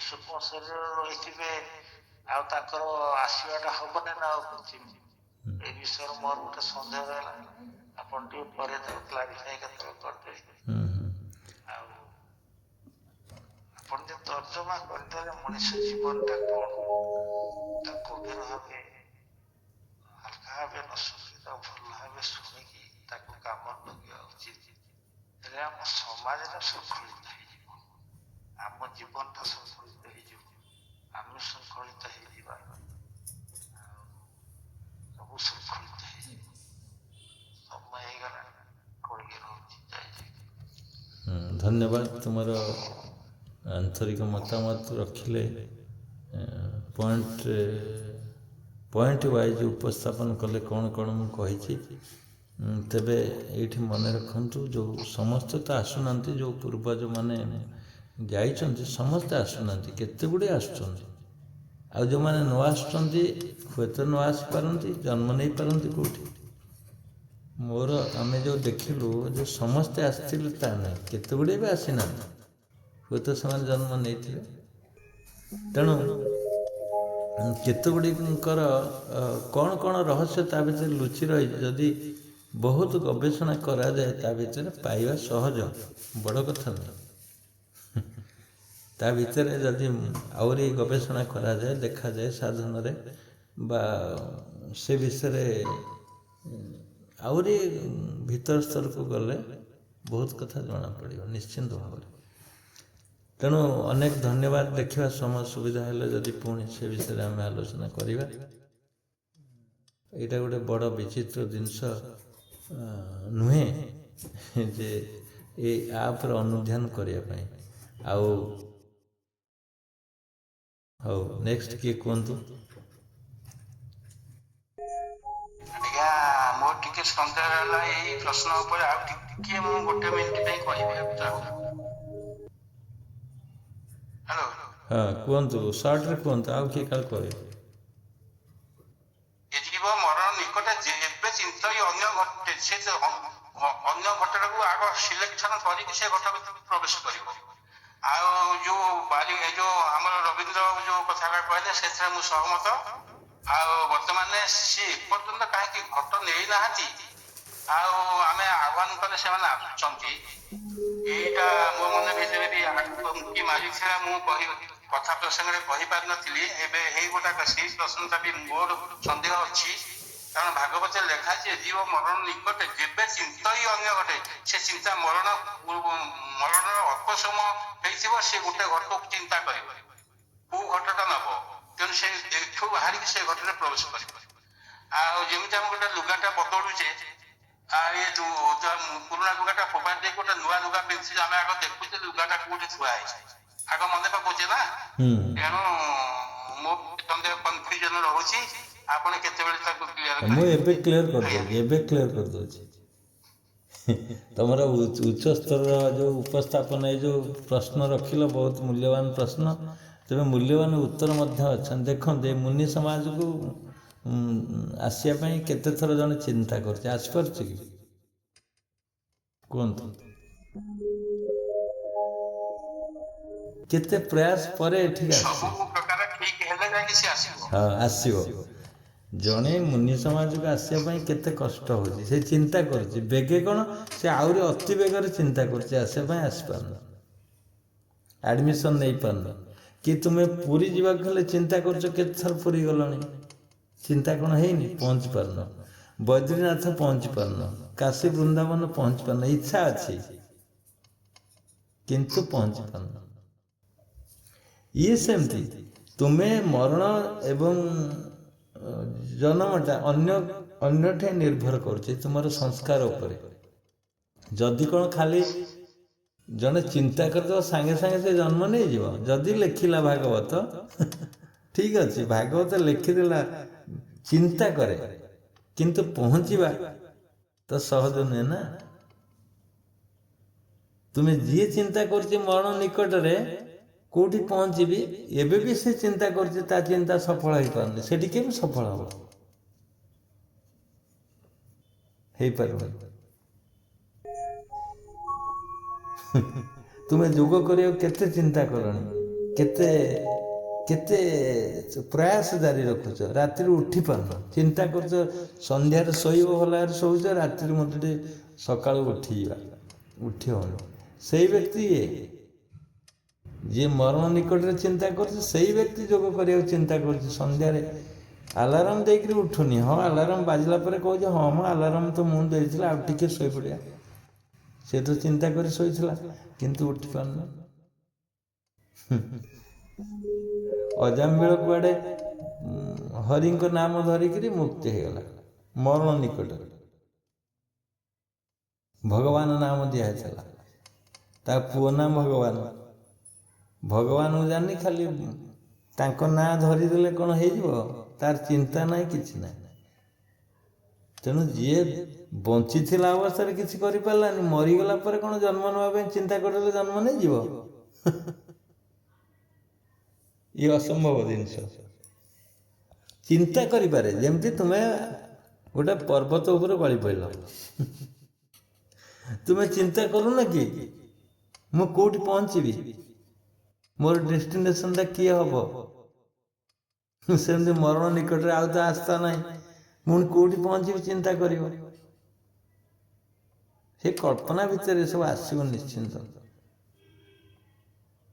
ସୂକ୍ଷ୍ମ ଶରୀର ରହିଥିବେ ଆଉ ତାଙ୍କର ଆସିବାଟା ହବନି ନା ଆଉ ପୃଥିବୀ? এই বিষୟରେ ମୋର ଗୋଟେ ସନ୍ଦେହ ହେଲା, ଆପଣ ଟିକେ ପରେ ତାକୁ କ୍ଲାରିଫାଇ କେତେବେଳେ କରିଦେବେ। ଆଉ ଆପଣ ଯେ ତର୍ଜମା କରିଦେଲେ ମଣିଷ ଜୀବନଟା କଣ ତାକୁ ଗଭୀର ଭାବେ ହାଲକା ଭାବେ ନ ଶୁଣି ତାକୁ ଭଲ ଭାବେ ଶୁଣିକି ତାକୁ କାମ ଲଗେଇବା ଉଚିତ। ହେଲେ ଆମ ସମାଜଟା ଶୃଙ୍ଖଳିତ ହେଇଯିବ, ଆମ ଜୀବନଟା ଶୃଙ୍ଖଳିତ ହେଇଯିବ, ଆମେ ଶୃଙ୍ଖଳିତ ହେଇଯିବା, ସବୁ ଶୃଙ୍ଖଳିତ ହେଇଯିବ। ସମୟ ହେଇଗଲା, କହିକି ରହୁଛି। ଧନ୍ୟବାଦ ତୁମର ଆନ୍ତରିକ ମତାମତ ରଖିଲେ, ପଏଣ୍ଟ ୱାଇଜ୍ ଉପସ୍ଥାପନ କଲେ କ'ଣ କ'ଣ ମୁଁ କହିଛି। ତେବେ ଏଇଠି ମନେ ରଖନ୍ତୁ, ଯେଉଁ ସମସ୍ତେ ତ ଆସୁନାହାନ୍ତି, ଯେଉଁ ପୂର୍ବଜମାନେ ଯାଇଛନ୍ତି ସମସ୍ତେ ଆସୁନାହାନ୍ତି, କେତେ ଗୁଡ଼ିଏ ଆସୁଛନ୍ତି। ଆଉ ଯେଉଁମାନେ ନ ଆସୁଛନ୍ତି ହୁଏତ ନ ଆସିପାରନ୍ତି, ଜନ୍ମ ନେଇପାରନ୍ତି କେଉଁଠି। ଆମେ ଯେଉଁ ଦେଖିଲୁ ଯେ ସମସ୍ତେ ଆସିଥିଲେ ତା ନାହିଁ, କେତେ ଗୁଡ଼ିଏ ବି ଆସିନାହାନ୍ତି, ହୁଏତ ସେମାନେ ଜନ୍ମ ନେଇଥିବେ। ତେଣୁ କେତେ ଗୁଡ଼ିକଙ୍କର କ'ଣ କ'ଣ ରହସ୍ୟ ତା ଭିତରେ ଲୁଚି ରହିଛି, ଯଦି ବହୁତ ଗବେଷଣା କରାଯାଏ ତା ଭିତରେ ପାଇବା ସହଜ, ବଡ଼ କଥା ନୁହେଁ। ତା ଭିତରେ ଯଦି ଆହୁରି ଗବେଷଣା କରାଯାଏ, ଦେଖାଯାଏ ସାଧନରେ, ବା ସେ ବିଷୟରେ ଆହୁରି ଭିତର ସ୍ତରକୁ ଗଲେ ବହୁତ କଥା ଜଣାପଡ଼ିବ ନିଶ୍ଚିନ୍ତ ଭାବରେ। ତେଣୁ ଅନେକ ଧନ୍ୟବାଦ। ଦେଖିବା ସମୟ ସୁବିଧା ହେଲେ ଯଦି ପୁଣି ସେ ବିଷୟରେ ଆମେ ଆଲୋଚନା କରିବା। ଏଇଟା ଗୋଟେ ବଡ଼ ବିଚିତ୍ର ଜିନିଷ ନୁହେଁ ଯେ ଏ ଆପ୍ର ଅନୁଧ୍ୟାନ କରିବା ପାଇଁ। ଆଉ ହଉ, ନେକ୍ସଟ କିଏ କୁହନ୍ତୁ? ଆଜ୍ଞା ମୋର ଟିକେ ସନ୍ଦେହ ହେଲା ଏଇ ପ୍ରଶ୍ନ ଉପରେ, ଆଉ ଟିକେ ମୁଁ 1 ମିନିଟ୍ ପାଇଁ କହିବାକୁ ଚାହୁଁଛି। ହ୍ୟାଲୋ। ହଁ କୁହନ୍ତୁ, ସର୍ଟରେ କୁହନ୍ତୁ, ଆଉ କିଏ କାଳେ କହିବେ। ଏ ଜୀବ ମରଣ ନିକଟ ଯେବେ ଚିନ୍ତା ଅନ୍ୟ ଘଟେ, ସେ ଅନ୍ୟ ଘଟଣାକୁ ଆଗ ସିଲେକ୍ସନ କରିକି ସେ ଘଟ ଭିତରକୁ ପ୍ରବେଶ କରିବ। ଆଉ ଯୋଉ ଆମର ରବୀନ୍ଦ୍ର ଯୋଉ କଥାଟା କହିଲେ ସେଥିରେ ମୁଁ ସହମତ। ଆଉ ବର୍ତ୍ତମାନ ସିଏ ଏପର୍ଯ୍ୟନ୍ତ କାହିଁକି ଘଟ ନେଇନାହାନ୍ତି, ଆଉ ଆମେ ଆହ୍ୱାନ କଲେ ସେମାନେ ଆସୁଛନ୍ତି। ଏଇଟା ମୋ ମନେ ଭିତରେ ବି କି ମାରିଥିଲା, ମୁଁ କଥା ପ୍ରସଙ୍ଗରେ କହିପାରିନଥିଲି। ଏବେ ହେଇ ଗୋଟାକ ସେଇ ପ୍ରଶ୍ନଟା ବି ମୋର ସନ୍ଦେହ ଅଛି। କାରଣ ଭାଗବତରେ ଲେଖା ଅଛି, ଜୀବ ମରଣ ନିକଟେ ଯେବେ ଚିନ୍ତଇ ଅନ୍ୟ ଘଟେ, ସେ ଚିନ୍ତା ମରଣର ଅଳ୍ପ ସମୟ ହେଇଥିବ, ସେ ଗୋଟେ ଘଟକୁ ଚିନ୍ତା କରିବ, କୋଉ ଘଟଟା ନବ, ତେଣୁ ସେ ଏଠୁ ବାହାରିକି ସେ ଘଟରେ ପ୍ରବେଶ କରିବ। ଆଉ ଯେମିତି ଆମେ ଗୋଟେ ଲୁଗାଟା ବଦଳୁଛେ, ଏ ପୁରୁଣା ଲୁଗାଟା ଫୋପାଡ଼ି ଦେଇକି ଗୋଟେ ନୂଆ ଲୁଗା ପିନ୍ଧୁଛେ, ଆମେ ଆଗ ଦେଖୁଛେ ଲୁଗାଟା କୋଉଠି ଥୁଆ ହେଇଛି, ଆଗ ମନେ ପକଉଛେ ନା। ତେଣୁ ମୋ ସନ୍ଦେହ କନଫ୍ୟୁଜନ ରହୁଛି, ଆପଣ କେତେବେଳେ ତାକୁ କ୍ଲିୟର ମୁଁ କରିବେ? ଏବେ କ୍ଲିୟର କରିଦେଉଛି। ତମର ଉଚ୍ଚ ସ୍ତରର ଯେଉଁ ଉପସ୍ଥାପନ, ଏ ଯେଉଁ ପ୍ରଶ୍ନ ରଖିଲ, ବହୁତ ମୂଲ୍ୟବାନ ପ୍ରଶ୍ନ। ତେବେ ମୂଲ୍ୟବାନ ଉତ୍ତର ମଧ୍ୟ ଅଛନ୍ତି। ଦେଖନ୍ତୁ, ଏ ମୁନି ସମାଜକୁ ଆସିବା ପାଇଁ କେତେ ଥର ଜଣେ ଚିନ୍ତା କରୁଛି, ଆସିପାରୁଛି କି? କୁହନ୍ତୁ। କେତେ ପ୍ରୟାସ ପରେ ଏଠିକି ଆସିଛି। ସବୁ ପ୍ରକାର ଠିକ ହେଲେ ଯାଇକି ସେ ଆସିବ। ହଁ, ଆସିବ। ଜଣେ ମୁନି ସମାଜକୁ ଆସିବା ପାଇଁ କେତେ କଷ୍ଟ ହେଉଛି, ସେ ଚିନ୍ତା କରୁଛି। ବେଗେ କ'ଣ, ସେ ଆହୁରି ଅତି ବେଗରେ ଚିନ୍ତା କରୁଛି ଆସିବା ପାଇଁ, ଆସିପାରୁନି, ଆଡ଼ମିସନ୍ ନେଇପାରୁନି। କି ତୁମେ ପୁରୀ ଯିବାକୁ ହେଲେ ଚିନ୍ତା କରୁଛ, କେତେଥର ପୁରୀ ଗଲଣି, ଚିନ୍ତା କ'ଣ ହେଇନି? ପହଞ୍ଚି ପାରୁନ। ବଦ୍ରୀନାଥ ପହଞ୍ଚି ପାରୁନ, କାଶୀ ବୃନ୍ଦାବନ ପହଞ୍ଚି ପାରୁନ, ଇଚ୍ଛା ଅଛି କିନ୍ତୁ ପହଞ୍ଚି ପାରୁନ। ଇଏ ସେମିତି, ତୁମେ ମରଣ ଏବଂ ଜନ୍ମଟା ଅନ୍ୟଠି ନିର୍ଭର କରୁଛି ତୁମର ସଂସ୍କାର ଉପରେ। ଯଦି କ'ଣ ଖାଲି ଜଣେ ଚିନ୍ତା କରିଦେବ, ସାଙ୍ଗେ ସାଙ୍ଗେ ସେ ଜନ୍ମ ନେଇଯିବ। ଯଦି ଲେଖିଲା ଭାଗବତ, ଠିକ ଅଛି, ଭାଗବତ ଲେଖିଦେଲା, ଚିନ୍ତା କରେ, କିନ୍ତୁ ପହଞ୍ଚିବା ତ ସହଜ ନୁହେଁ ନା। ତୁମେ ଯିଏ ଚିନ୍ତା କରୁଛି ମରଣ ନିକଟରେ କୋଉଠି ପହଞ୍ଚିବି, ଏବେ ବି ସେ ଚିନ୍ତା କରୁଛି, ତା ଚିନ୍ତା ସଫଳ ହେଇପାରୁନି, ସେଠି କେମିତି ସଫଳ ହବ? ହେଇପାରିବନି। ତୁମେ ଯୋଗ କରିବାକୁ କେତେ ଚିନ୍ତା କଲଣି, କେତେ କେତେ ପ୍ରୟାସ ଜାରି ରଖୁଛ, ରାତିରୁ ଉଠି ପାରୁନ, ଚିନ୍ତା କରୁଛ, ସନ୍ଧ୍ୟାରେ ଶୋଇବ, ଭଲ ଭାବରେ ଶୋଉଛ, ରାତିରୁ ମୋତେ ଟିକେ ସକାଳୁ ଉଠି ହେଉନି। ସେଇ ବ୍ୟକ୍ତି ଯିଏ ମରଣ ନିକଟରେ ଚିନ୍ତା କରୁଛି, ସେଇ ବ୍ୟକ୍ତି ଯୋଗ କରିବାକୁ ଚିନ୍ତା କରୁଛି। ସନ୍ଧ୍ୟାରେ ଆଲାର୍ମ ଦେଇକରି ଉଠୁନି। ହଁ, ଆଲାର୍ମ ବାଜିଲା ପରେ କହୁଛି, ହଁ ମ ଆଲାର୍ମ ତ ମୁଁ ଦେଇଥିଲା, ଆଉ ଟିକେ ଶୋଇପଡ଼ିବା। ସେ ତ ଚିନ୍ତା କରି ଶୋଇଥିଲା, କିନ୍ତୁ ଉଠି ପାରୁନି। ଅଜାମିଳ କୁଆଡ଼େ ହରିଙ୍କ ନାମ ଧରିକିରି ମୁକ୍ତି ହେଇଗଲା, ମରଣ ନିକଟରେ ଭଗବାନ ନାମ ଦିଆହେଇଥିଲା, ତା ପୁଅ ନାମ ଭଗବାନ। ଭଗବାନଙ୍କୁ ଜାଣି ଖାଲି ତାଙ୍କ ନାଁ ଧରିଦେଲେ କ'ଣ ହେଇଯିବ? ତାର ଚିନ୍ତା ନାହିଁ, କିଛି ନାହିଁ। ତେଣୁ ଯିଏ ବଞ୍ଚିଥିଲା ଅବସ୍ଥାରେ କିଛି କରିପାରିଲାନି, ମରିଗଲା ପରେ କ'ଣ ଜନ୍ମ ନେବା ପାଇଁ ଚିନ୍ତା କରିଦେଲେ ଜନ୍ମ ନେଇଯିବ? ଇଏ ଅସମ୍ଭବ ଜିନିଷ। ଚିନ୍ତା କରିପାରେ, ଯେମିତି ତୁମେ ଗୋଟେ ପର୍ବତ ଉପରେ ଗଳି ପଡ଼ିଲ, ତୁମେ ଚିନ୍ତା କରୁନ କି ମୁଁ କୋଉଠି ପହଞ୍ଚିବି, ମୋର ଡେଷ୍ଟିନେସନଟା କିଏ ହବ? ସେମିତି ମରଣ ନିକଟରେ ଆଉ ତ ଆସ୍ଥା ନାହିଁ, ମୁଁ କୋଉଠି ପହଞ୍ଚିବି ଚିନ୍ତା କରିବ। ସେ କଳ୍ପନା ଭିତରେ ସବୁ ଆସିବ ନିଶ୍ଚିନ୍ତ।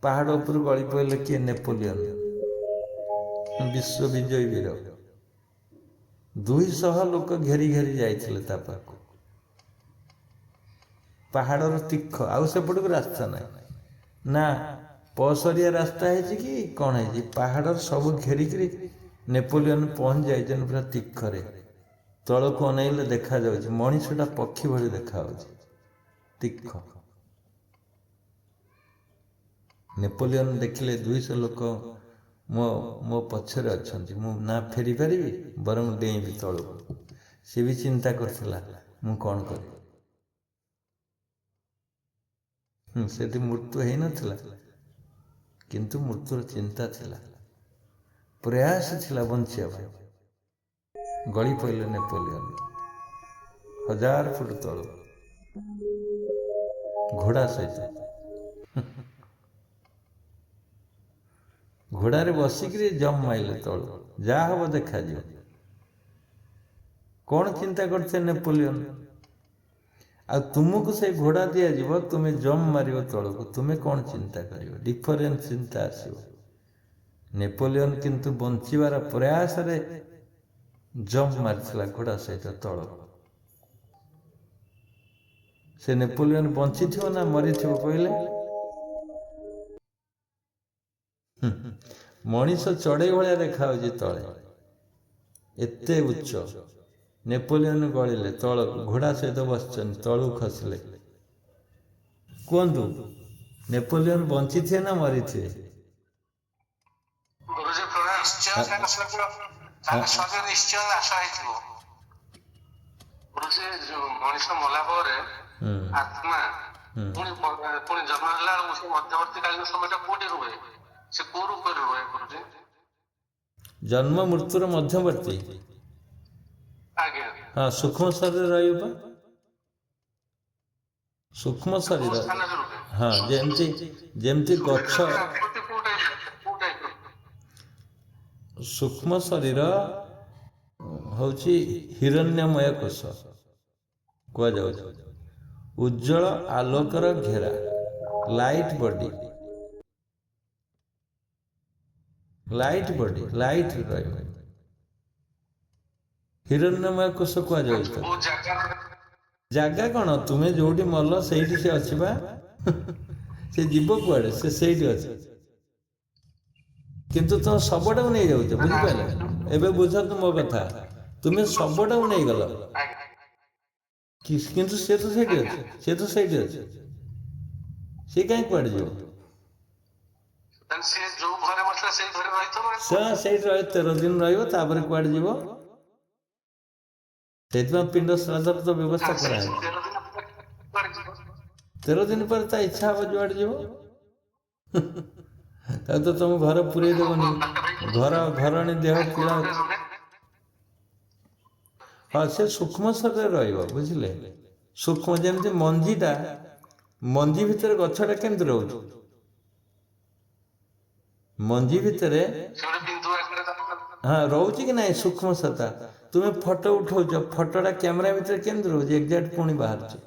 ପାହାଡ଼ ଉପରୁ ଗଳି ପଡ଼ିଲେ କିଏ? ନେପୋଲିଅନ, ବିଶ୍ୱ ବିଜୟୀ ବୀର। 200 ଲୋକ ଘେରି ଘେରି ଯାଇଥିଲେ ତା ପାଖକୁ। ପାହାଡ଼ର ତୀଖ, ଆଉ ସେପଟକୁ ରାସ୍ତା ନାହିଁ ନା, ପସରିଆ ରାସ୍ତା ହେଇଛି କି କ'ଣ ହେଇଛି, ପାହାଡ଼ର ସବୁ ଘେରିକିରି ନେପୋଲିଅନ ପହଞ୍ଚି ଯାଇଛନ୍ତି ପୁରା ତୀଖରେ। ତଳକୁ ଅନେଇଲେ ଦେଖାଯାଉଛି ମଣିଷଟା ପକ୍ଷୀ ଭଳି ଦେଖାଯାଉଛି, ତୀଖ। ନେପୋଲିଅନ ଦେଖିଲେ 200 ଲୋକ ମୋ ପଛରେ ଅଛନ୍ତି, ମୁଁ ନା ଫେରି ପାରିବି, ବରଂ ଡେଇଁବି ତଳକୁ। ସେ ବି ଚିନ୍ତା କରିଥିଲା, ମୁଁ କ'ଣ କରିବି। ସେଠି ମୃତ୍ୟୁ ହେଇନଥିଲା, କିନ୍ତୁ ମୃତ୍ୟୁର ଚିନ୍ତା ଥିଲା, ପ୍ରୟାସ ଥିଲା ବଞ୍ଚିବା ପାଇଁ। ଗଳି ପଡ଼ିଲେ ନେପୋଲିଅନ 1000 ଫୁଟ ତଳୁ, ଘୋଡ଼ା ସହିତ। ଘୋଡ଼ାରେ ବସିକିରି ଜମ୍ ମାଇଲେ ତଳୁ, ଯାହା ହବ ଦେଖାଯିବ। କ'ଣ ଚିନ୍ତା କରିଥିଲେ ନେପୋଲିଅନ? ଆଉ ତୁମକୁ ସେଇ ଘୋଡ଼ା ଦିଆଯିବ, ତୁମେ ଜମ୍ପ ମାରିବ ତଳକୁ, ତୁମେ କ'ଣ ଚିନ୍ତା କରିବ? ଡିଫରେନ୍ସ ଚିନ୍ତା ଆସିବ। ନେପୋଲିଅନ କିନ୍ତୁ ବଞ୍ଚିବାର ପ୍ରୟାସରେ ଜମ୍ପ ମାରିଥିଲା ଘୋଡ଼ା ସହିତ ତଳକୁ। ସେ ନେପୋଲିଅନ ବଞ୍ଚିଥିବ ନା ମରିଥିବ କହିଲେ? ମଣିଷ ଚଢ଼େଇ ଭଳିଆ ଦେଖାଯାଉଛି ତଳେ, ଏତେ ଉଚ୍ଚ। ନେପୋଲିଅନ ଗଳିଲେ ତଳକୁ, ଘୋଡ଼ା ସହିତ ବସିଛନ୍ତି, ତଳକୁ ଖସିଲେ। କୁହନ୍ତୁ, ନେପୋଲିଅନ ବଞ୍ଚିଥିବେ ନା ମରିଥିବେ? ଗୁରୁଜୀ ପ୍ରଣାମ। ନିଶ୍ଚୟ ତାଙ୍କ ଶରୀର ନିଶ୍ଚୟ ନାଶ ହେଇଥିବ। ଗୁରୁଜୀ, ମଣିଷ ମଲା ପରେ ଆତ୍ମା ପୁଣି ଜନ୍ମ ହେଲା ବେଳକୁ ସେ ମଧ୍ୟବର୍ତ୍ତୀ କାଳୀନ ସମୟଟା କୋଉଠି ରୁହେ? ସେ କୋଉ ରୂପରେ ରୁହେ ଗୁରୁଜୀ? ଜନ୍ମ ମୃତ୍ୟୁର ମଧ୍ୟବର୍ତ୍ତୀ। ଆଜ୍ଞା। ହଁ, ସୂକ୍ଷ୍ମ ଶରୀର ରହିବ ବା। ସୂକ୍ଷ୍ମ ଶରୀର, ହଁ, ଯେମିତି ଯେମିତି ଗଛ। ସୂକ୍ଷ୍ମ ଶରୀର ହେଉଛି ହିରଣ୍ୟମୟ କୋଷ କୁହାଯାଉଛି। ଉଜ୍ଜଳ ଆଲୋକର ଘେରା, light body, light body, light ରହିବ। ହିରଣ୍ୟମୟ କୋଷ କୁହାଯାଉଛି। ଜାଗା କ'ଣ? ତୁମେ ଯୋଉଠି ମଲ ସେଇଠି ସେ ଅଛି ବା। ସେ ଯିବ କୁଆଡେ? ସେ ସେଇଠି ଅଛି। କିନ୍ତୁ ତୁମ ଶବଟାକୁ ନେଇଯାଉଛ, ବୁଝିପାରିଲେ? ଏବେ ବୁଝନ୍ତୁ ମୋ କଥା। ତୁମେ ଶବଟାକୁ ନେଇଗଲ, କିନ୍ତୁ ସେ ତ ସେଇଠି ଅଛି, ସେ ତ ସେଇଠି ଅଛି। ସେ କାହିଁ କୁଆଡେ ଯିବ? ସେଇଠି ରହି 13 ଦିନ ରହିବ, ତାପରେ କୁଆଡେ ଯିବ? ସେଇଥିପାଇଁ ପିଣ୍ଡ ଶ୍ରାଦ୍ଧର ତ ବ୍ୟବସ୍ଥା କରାହେବ। 13 ଦିନ ପରେ ତା ଇଚ୍ଛା ହବ ଯୁଆଡେ ଯିବ। ତାକୁ ତ ତମ ଘର ପୁରେଇ ଦେବନି, ଘରଣୀ ଦେହ ପିଲା। ହଁ, ସେ ସୂକ୍ଷ୍ମ ଶରୀରରେ ରହିବ, ବୁଝିଲେ? ସୂକ୍ଷ୍ମ, ଯେମିତି ମଞ୍ଜିଟା, ମଞ୍ଜି ଭିତରେ ଗଛଟା କେମିତି ରହୁଛି? ମଞ୍ଜି ଭିତରେ ହଁ ରହୁଛି କି ନାହିଁ ସୂକ୍ଷ୍ମ ସତ୍ତା? ତୁମେ ଫଟୋ ଉଠଉଛ, ଫଟୋଟା କ୍ୟାମେରା ଭିତରେ କେମିତି ରହୁଛି? ଏକ୍ଜାକ୍ଟ ପୁଣି ବାହାରୁଛି।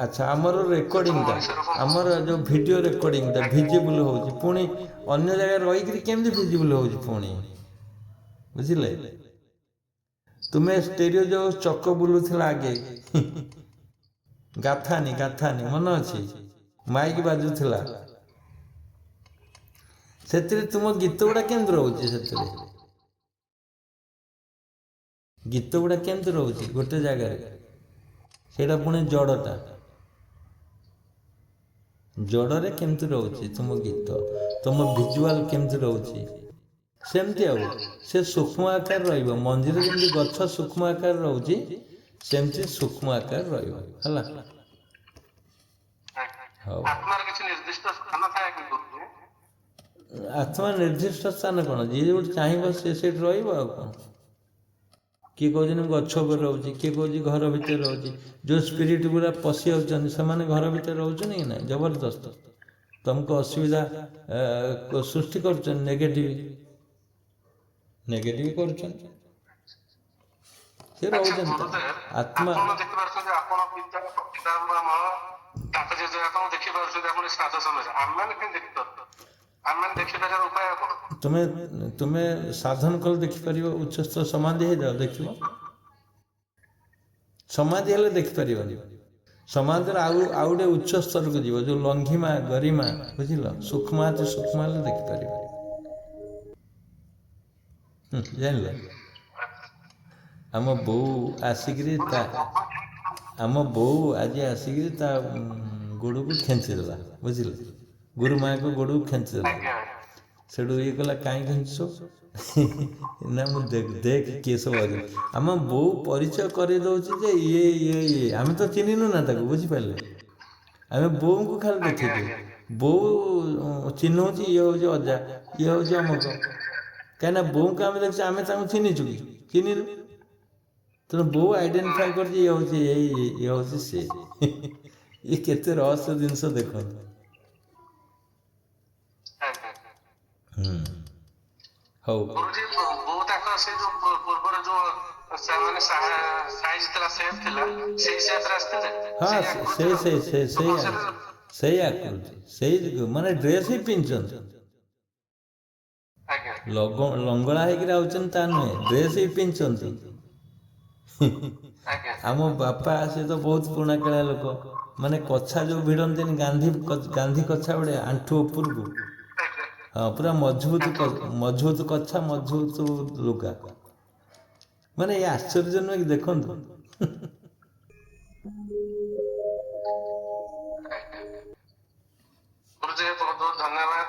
ଆଚ୍ଛା, ଆମର ରେକର୍ଡିଂଟା, ଆମର ଯେଉଁ ଭିଡ଼ିଓ ରେକର୍ଡିଂଟା ଭିଜିବୁଲ୍ ହେଉଛି, ପୁଣି ଅନ୍ୟ ଜାଗାରେ ରହିକିରି କେମିତି ଭିଜିବୁଲ୍ ହେଉଛି ପୁଣି? ବୁଝିଲେ? ତୁମେ ଷ୍ଟେରିଓ ଯେଉଁ ଚକ ବୁଲୁଥିଲା ଆଗେ, ଗାଥାନି ମନେ ଅଛି? ମାଇକ୍ ବାଜୁଥିଲା, ସେଥିରେ ତୁମ ଗୀତ ଗୁଡ଼ା କେମିତି ରହୁଛି? ସେଥିରେ ଗୀତ ଗୁଡ଼ା କେମିତି ରହୁଛି ଗୋଟେ ଜାଗାରେ? ସେଇଟା ପୁଣି ଜଡ଼ରେ କେମିତି ରହୁଛି ତୁମ ଗୀତ? ତୁମ ଭିଜୁଆଲ କେମିତି ରହୁଛି? ସେମିତି ଆଉ ସେ ସୂକ୍ଷ୍ମ ଆକାର ରହିବ। ମଞ୍ଜିରେ ଯେମିତି ଗଛ ସୂକ୍ଷ୍ମ ଆକାର ରହୁଛି, ସେମିତି ସୂକ୍ଷ୍ମ ଆକାର ରହିବ। ହେଲା? ହଉ। ଆତ୍ମା ନିର୍ଦ୍ଦିଷ୍ଟ ସ୍ଥାନ କ'ଣ? ଯିଏ ଯୋଉଠି ଚାହିଁବ ସେ ସେଇଠି ରହିବ। ଆଉ କ'ଣ? କିଏ କହୁଛନ୍ତି ମୁଁ ଗଛ ଉପରେ ରହୁଛି, କିଏ କହୁଛି ଘର ଭିତରେ ରହୁଛି। ଯେଉଁ ସ୍ପିରିଟ୍ ଗୁଡ଼ା ପଶି ଯାଉଛନ୍ତି ସେମାନେ ଘର ଭିତରେ ରହୁଛନ୍ତି କି ନାହିଁ? ଜବରଦସ୍ତ ତମକୁ ଅସୁବିଧା ସୃଷ୍ଟି କରୁଛନ୍ତି, ନେଗେଟିଭ କରୁଛନ୍ତି। ସେ ରହୁଛନ୍ତି ଆତ୍ମା। ତୁମେ ସାଧନ କଲେ ଦେଖିପାରିବ। ଉଚ୍ଚସ୍ଥ ସମାଧି ହେଇଯାଅ, ଦେଖିବ। ସମାଧି ହେଲେ ଦେଖିପାରିବନି। ସମାଧିର ଆଉ ଗୋଟେ ଉଚ୍ଚ ସ୍ତରକୁ ଯିବ, ଯେଉଁ ଲଙ୍ଘିମା ଗରିମା, ବୁଝିଲ? ସୂକ୍ଷ୍ମ ହେଲେ ଦେଖିପାରିବ। ଜାଣିଲ? ଆମ ବୋଉ ଆଜି ଆସିକିରି ତା ଗୋଡ଼କୁ ଖେଞ୍ଚିଦେଲା, ବୁଝିଲେ? ଗୁରୁମାଙ୍କ ଗୋଡ଼କୁ ଖେଞ୍ଚିଦେଲା। ସେଠୁ ଇଏ କଲା, କାହିଁ ଖେଞ୍ଚୁଛ? ନା ମୁଁ ଦେଖ କିଏ ସବୁ ଅଛି। ଆମ ବୋଉ ପରିଚୟ କରିଦେଉଛି ଯେ ଇଏ ଆମେ ତ ଚିହ୍ନିନୁ ନା ତାକୁ, ବୁଝିପାରିଲେ? ଆମେ ବୋଉଙ୍କୁ ଖାଲି ଦେଖିଛୁ। ବୋଉ ଚିହ୍ନଉଛି, ଇଏ ହେଉଛି ଅଜା, ଇଏ ହେଉଛି ଅମକ। କାହିଁକିନା ବୋଉଙ୍କୁ ଆମେ ଦେଖିଛୁ, ଆମେ ତାଙ୍କୁ ଚିହ୍ନିଛୁ କି? ଚିହ୍ନିନୁ। ତେଣୁ ବୋଉ ଆଇଡେଣ୍ଟିଫାଏ କରୁଛି, ଇଏ ହେଉଛି ଇଏ ହେଉଛି ସେ। ଇଏ କେତେ ରହସ୍ୟ ଜିନିଷ ଦେଖନ୍ତୁ। ହଉ। ସେମାନେ ସାଇଜ ଥିଲା ସେଫ୍ ଥିଲା ସେଇ ସେଫ୍ରେ ଆସିଥିଲେ ହଁ ସେଇ ସେଇ ଆକୃତି ସେଇ ମାନେ ଡ୍ରେସ୍ ହିଁ ପିନ୍ଧିଛନ୍ତି। ଆଜ୍ଞା ଲଙ୍ଗଳା ହେଇକି ଆଉଛନ୍ତି ତା ନୁହେଁ, ଡ୍ରେସ୍ ହିଁ ପିନ୍ଧିଛନ୍ତି। ଆଜ୍ଞା ଆମ ବାପା ସେ ତ ବହୁତ ପୁରୁଣା କାଳିଆ ଲୋକ, ମାନେ କଛା ଯୋଉ ଭିଡ଼ନ୍ତିନି ଗାନ୍ଧୀ କଛା ଭଳିଆ ଆଣ୍ଠୁ ଉପରକୁ, ଆଜ୍ଞା ହଁ ପୁରା ମଜବୁତ କଛା ମଜବୁତ ଲୁଗା। ମାନେ ଏ ଆଶ୍ଚର୍ଯ୍ୟ ନୁହେଁ କି ଦେଖନ୍ତୁ। ଗୁରୁଜୀ ବହୁତ ବହୁତ ଧନ୍ୟବାଦ।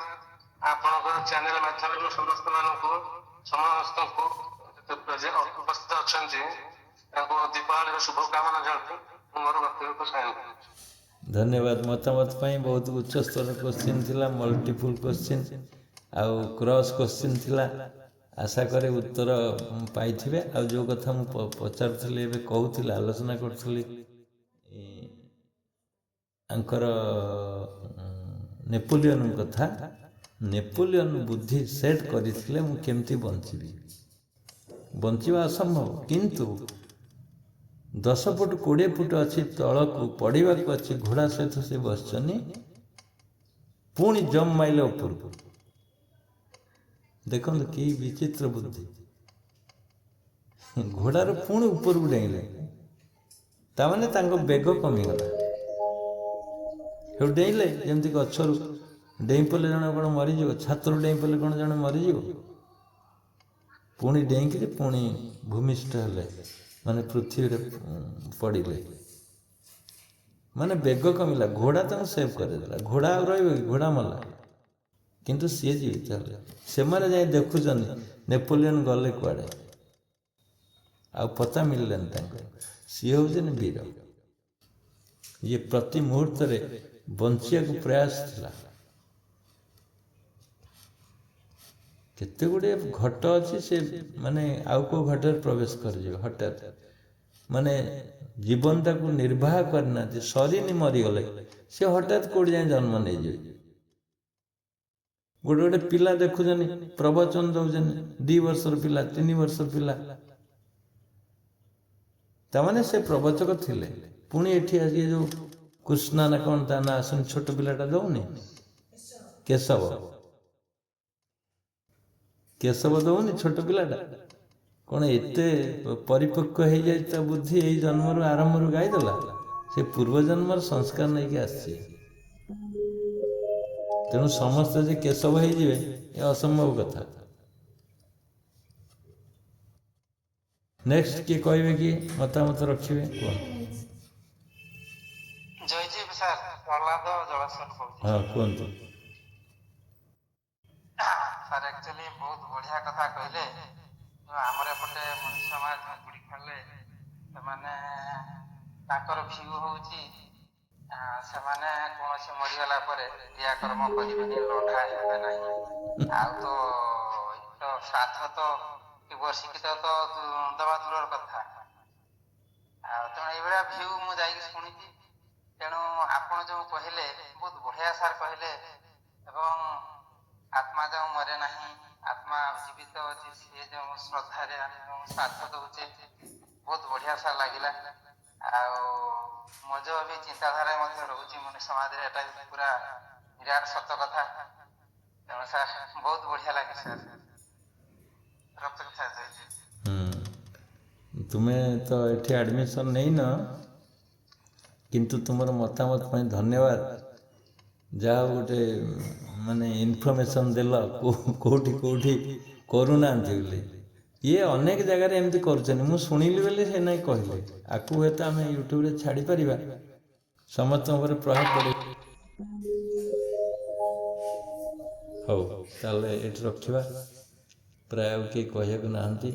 ଆପଣଙ୍କ ଚ୍ୟାନେଲ ମାଧ୍ୟମରେ ସମସ୍ତଙ୍କୁ ଉପସ୍ଥିତ ଅଛନ୍ତି ତାଙ୍କୁ ଦୀପାବଳିର ଶୁଭକାମନା ଜଣାଇ ମୁଁ ମୋର ବକ୍ତବ୍ୟକୁ ସାରିଲି। ଧନ୍ୟବାଦ ମତାମତ ପାଇଁ। ବହୁତ ଉଚ୍ଚସ୍ତର କୋଶ୍ଚିନ୍ ଥିଲା, ମଲ୍ଟିପୁଲ୍ କୋଶ୍ଚିନ୍ ଆଉ କ୍ରସ୍ କୋଶ୍ଚିନ୍ ଥିଲା। ଆଶା କରେ ଉତ୍ତର ପାଇଥିବେ। ଆଉ ଯେଉଁ କଥା ମୁଁ ପଚାରୁଥିଲି ଏବେ କହୁଥିଲି, ଆଲୋଚନା କରୁଥିଲି ତାଙ୍କର ନେପୋଲିଅନ କଥା। ନେପୋଲିଅନ ବୁଦ୍ଧି ସେଟ୍ କରିଥିଲେ ମୁଁ କେମିତି ବଞ୍ଚିବି, ବଞ୍ଚିବା ଅସମ୍ଭବ, କିନ୍ତୁ 10 ଫୁଟ 20 ଫୁଟ ଅଛି ତଳକୁ ପଡ଼ିବାକୁ ଅଛି, ଘୋଡ଼ା ସହିତ ସେ ବସିଛନ୍ତି, ପୁଣି ଜମ୍ ମାଇଲେ ଉପରକୁ। ଦେଖନ୍ତୁ କି ବିଚିତ୍ର ବୁଦ୍ଧି। ଘୋଡ଼ାରୁ ପୁଣି ଉପରକୁ ଡେଇଁଲେ, ତାମାନେ ତାଙ୍କ ବେଗ କମିଗଲା। ସେଠୁ ଡେଇଁଲେ, ଯେମିତି ଗଛରୁ ଡେଇଁ ପଡ଼ିଲେ ଜଣେ କ'ଣ ମରିଯିବ, ଛାତରୁ ଡେଇଁ ପଡ଼ିଲେ କ'ଣ ଜଣେ ମରିଯିବ। ପୁଣି ଡେଇଁକିରି ପୁଣି ଭୂମିଷ୍ଠ ହେଲେ, ମାନେ ପୃଥିବୀରେ ପଡ଼ିଲେ। ମାନେ ବେଗ କମିଲା, ଘୋଡ଼ା ତାଙ୍କୁ ସେଭ୍ କରିଦେଲା। ଘୋଡ଼ା ଆଉ ରହିବ କି, ଘୋଡ଼ା ମଲା, କିନ୍ତୁ ସିଏ ଜୀବିତ ହେଲେ। ସେମାନେ ଯାଇ ଦେଖୁଛନ୍ତି ନେପୋଲିଅନ ଗଲେ କୁଆଡ଼େ, ଆଉ ପତା ମିଳିଲାନି ତାଙ୍କୁ। ସିଏ ହେଉଛନ୍ତି ବୀର। ଇଏ ପ୍ରତି ମୁହୂର୍ତ୍ତରେ ବଞ୍ଚିବାକୁ ପ୍ରୟାସ ଥିଲା। କେତେ ଗୁଡ଼ିଏ ଘଟ ଅଛି, ସେ ମାନେ ଆଉ କେଉଁ ଘଟରେ ପ୍ରବେଶ କରିଯିବ ହଠାତ୍। ମାନେ ଜୀବନଟାକୁ ନିର୍ବାହ କରିନାହାନ୍ତି, ସରିନି, ମରିଗଲେ, ସେ ହଠାତ୍ କେଉଁଠି ଯାଇ ଜନ୍ମ ନେଇଯିବେ। ଗୋଟେ ପିଲା ଦେଖୁଛନ୍ତି ପ୍ରବଚନ ଦେଉଛନ୍ତି, 2 ବର୍ଷର ପିଲା, 3 ବର୍ଷର ପିଲା, ତାମାନେ ସେ ପ୍ରବଚକ ଥିଲେ। ପୁଣି ଏଠି ଆଜି ଯେଉଁ କୃଷ୍ଣା ନା କ'ଣ ତା ନାଁ ଆସୁନି, ଛୋଟ ପିଲାଟା ଦେଉନି, କେଶବ ଦେଉନି, ଛୋଟ ପିଲାଟା କ'ଣ ଏତେ ପରିପକ୍ୱ ହେଇଯାଇଛି ତା ବୁଦ୍ଧି, ଏଇ ଜନ୍ମରୁ ଆରମ୍ଭରୁ ଗାଇଦେଲା। ସେ ପୂର୍ବଜନ୍ମର ସଂସ୍କାର ନେଇକି ଆସିଛି। ତେଣୁ ସମସ୍ତେ ଯେ କେଶବ ହେଇଯିବେ ଏ ଅସମ୍ଭବ କଥା। ନେକ୍ସଟ କିଏ କହିବେ କି ମତାମତ ରଖିବେ, କୁହନ୍ତୁ। ଜୟଜୀବ ସାର୍, ପ୍ରହ୍ଲାଦ ଜଳାଶୟ କହୁଛି। ହଁ କୁହନ୍ତୁ। ସାର୍ ଆକ୍ଚୁଆଲି ବହୁତ ବଢିଆ କଥା କହିଲେ। ଆମର ଏପଟେ ମଣିଷ ସମାଜ ବୁଡ଼ି ଖାଇଲେ ସେମାନେ ତାଙ୍କର ଭ୍ୟୁ ହଉଛି ସେମାନେ କୌଣସି ମରିଗଲା ପରେ କ୍ରିୟାକର୍ମ କରିବେନି, ଲଣ୍ଡା ହେବେ ନାହିଁ। ଆଉ ତ ଶ୍ରାଦ୍ଧ ତ କି ବର୍ଷିକିତ ତ ଦବା ଦୂରର କଥା। ଆଉ ତେଣୁ ଏଇଭଳିଆ ଭ୍ୟୁ ମୁଁ ଯାଇକି ଶୁଣିଛି। ତେଣୁ ଆପଣ ଯେଉଁ କହିଲେ ବହୁତ ବଢିଆ ସାର୍ କହିଲେ, ଏବଂ ଆତ୍ମା ଯେଉଁ ମରେ ନାହିଁ, ଆତ୍ମା ଜୀବିତ ଅଛି, ସିଏ ଯେଉଁ ଶ୍ରଦ୍ଧାରେ ଆମେ ଯେଉଁ ଶ୍ରାଦ୍ଧ ଦଉଛେ, ବହୁତ ବଢିଆ ସାର୍ ଲାଗିଲା। ଆଉ ମୋ ଯେଉଁ ବି ଚିନ୍ତାଧାରା ମଧ୍ୟ ରହୁଛି ମନୁଷ୍ୟ ସମାଜରେ, ଏଟା ବି ପୁରା ବିରାଟ ସତ କଥା। ତେଣୁ ସାର୍ ବହୁତ ବଢିଆ ଲାଗେ ସାର୍। ତୁମେ ତ ଏଠି ଆଡ଼ମିସନ୍ ନେଇନ, କିନ୍ତୁ ତୁମର ମତାମତ ପାଇଁ ଧନ୍ୟବାଦ। ଯାହା ଗୋଟେ ମାନେ ଇନଫର୍ମେସନ୍ ଦେଲ, କେଉଁଠି କରୁନାହାନ୍ତି ବୋଲି। ଇଏ ଅନେକ ଜାଗାରେ ଏମିତି କରୁଛନ୍ତି, ମୁଁ ଶୁଣିଲି ବୋଲି ସେ ନାଇଁ କହିଲେ। ଆକୁ ହୁଏତ ଆମେ ୟୁଟ୍ୟୁବରେ ଛାଡ଼ିପାରିବା, ସମସ୍ତଙ୍କ ଉପରେ ପ୍ରଭାବ ପଡ଼ିବ। ହଉ ତାହେଲେ ଏଠି ରଖିବା, ପ୍ରାୟ ଆଉ କେହି କହିବାକୁ ନାହାନ୍ତି।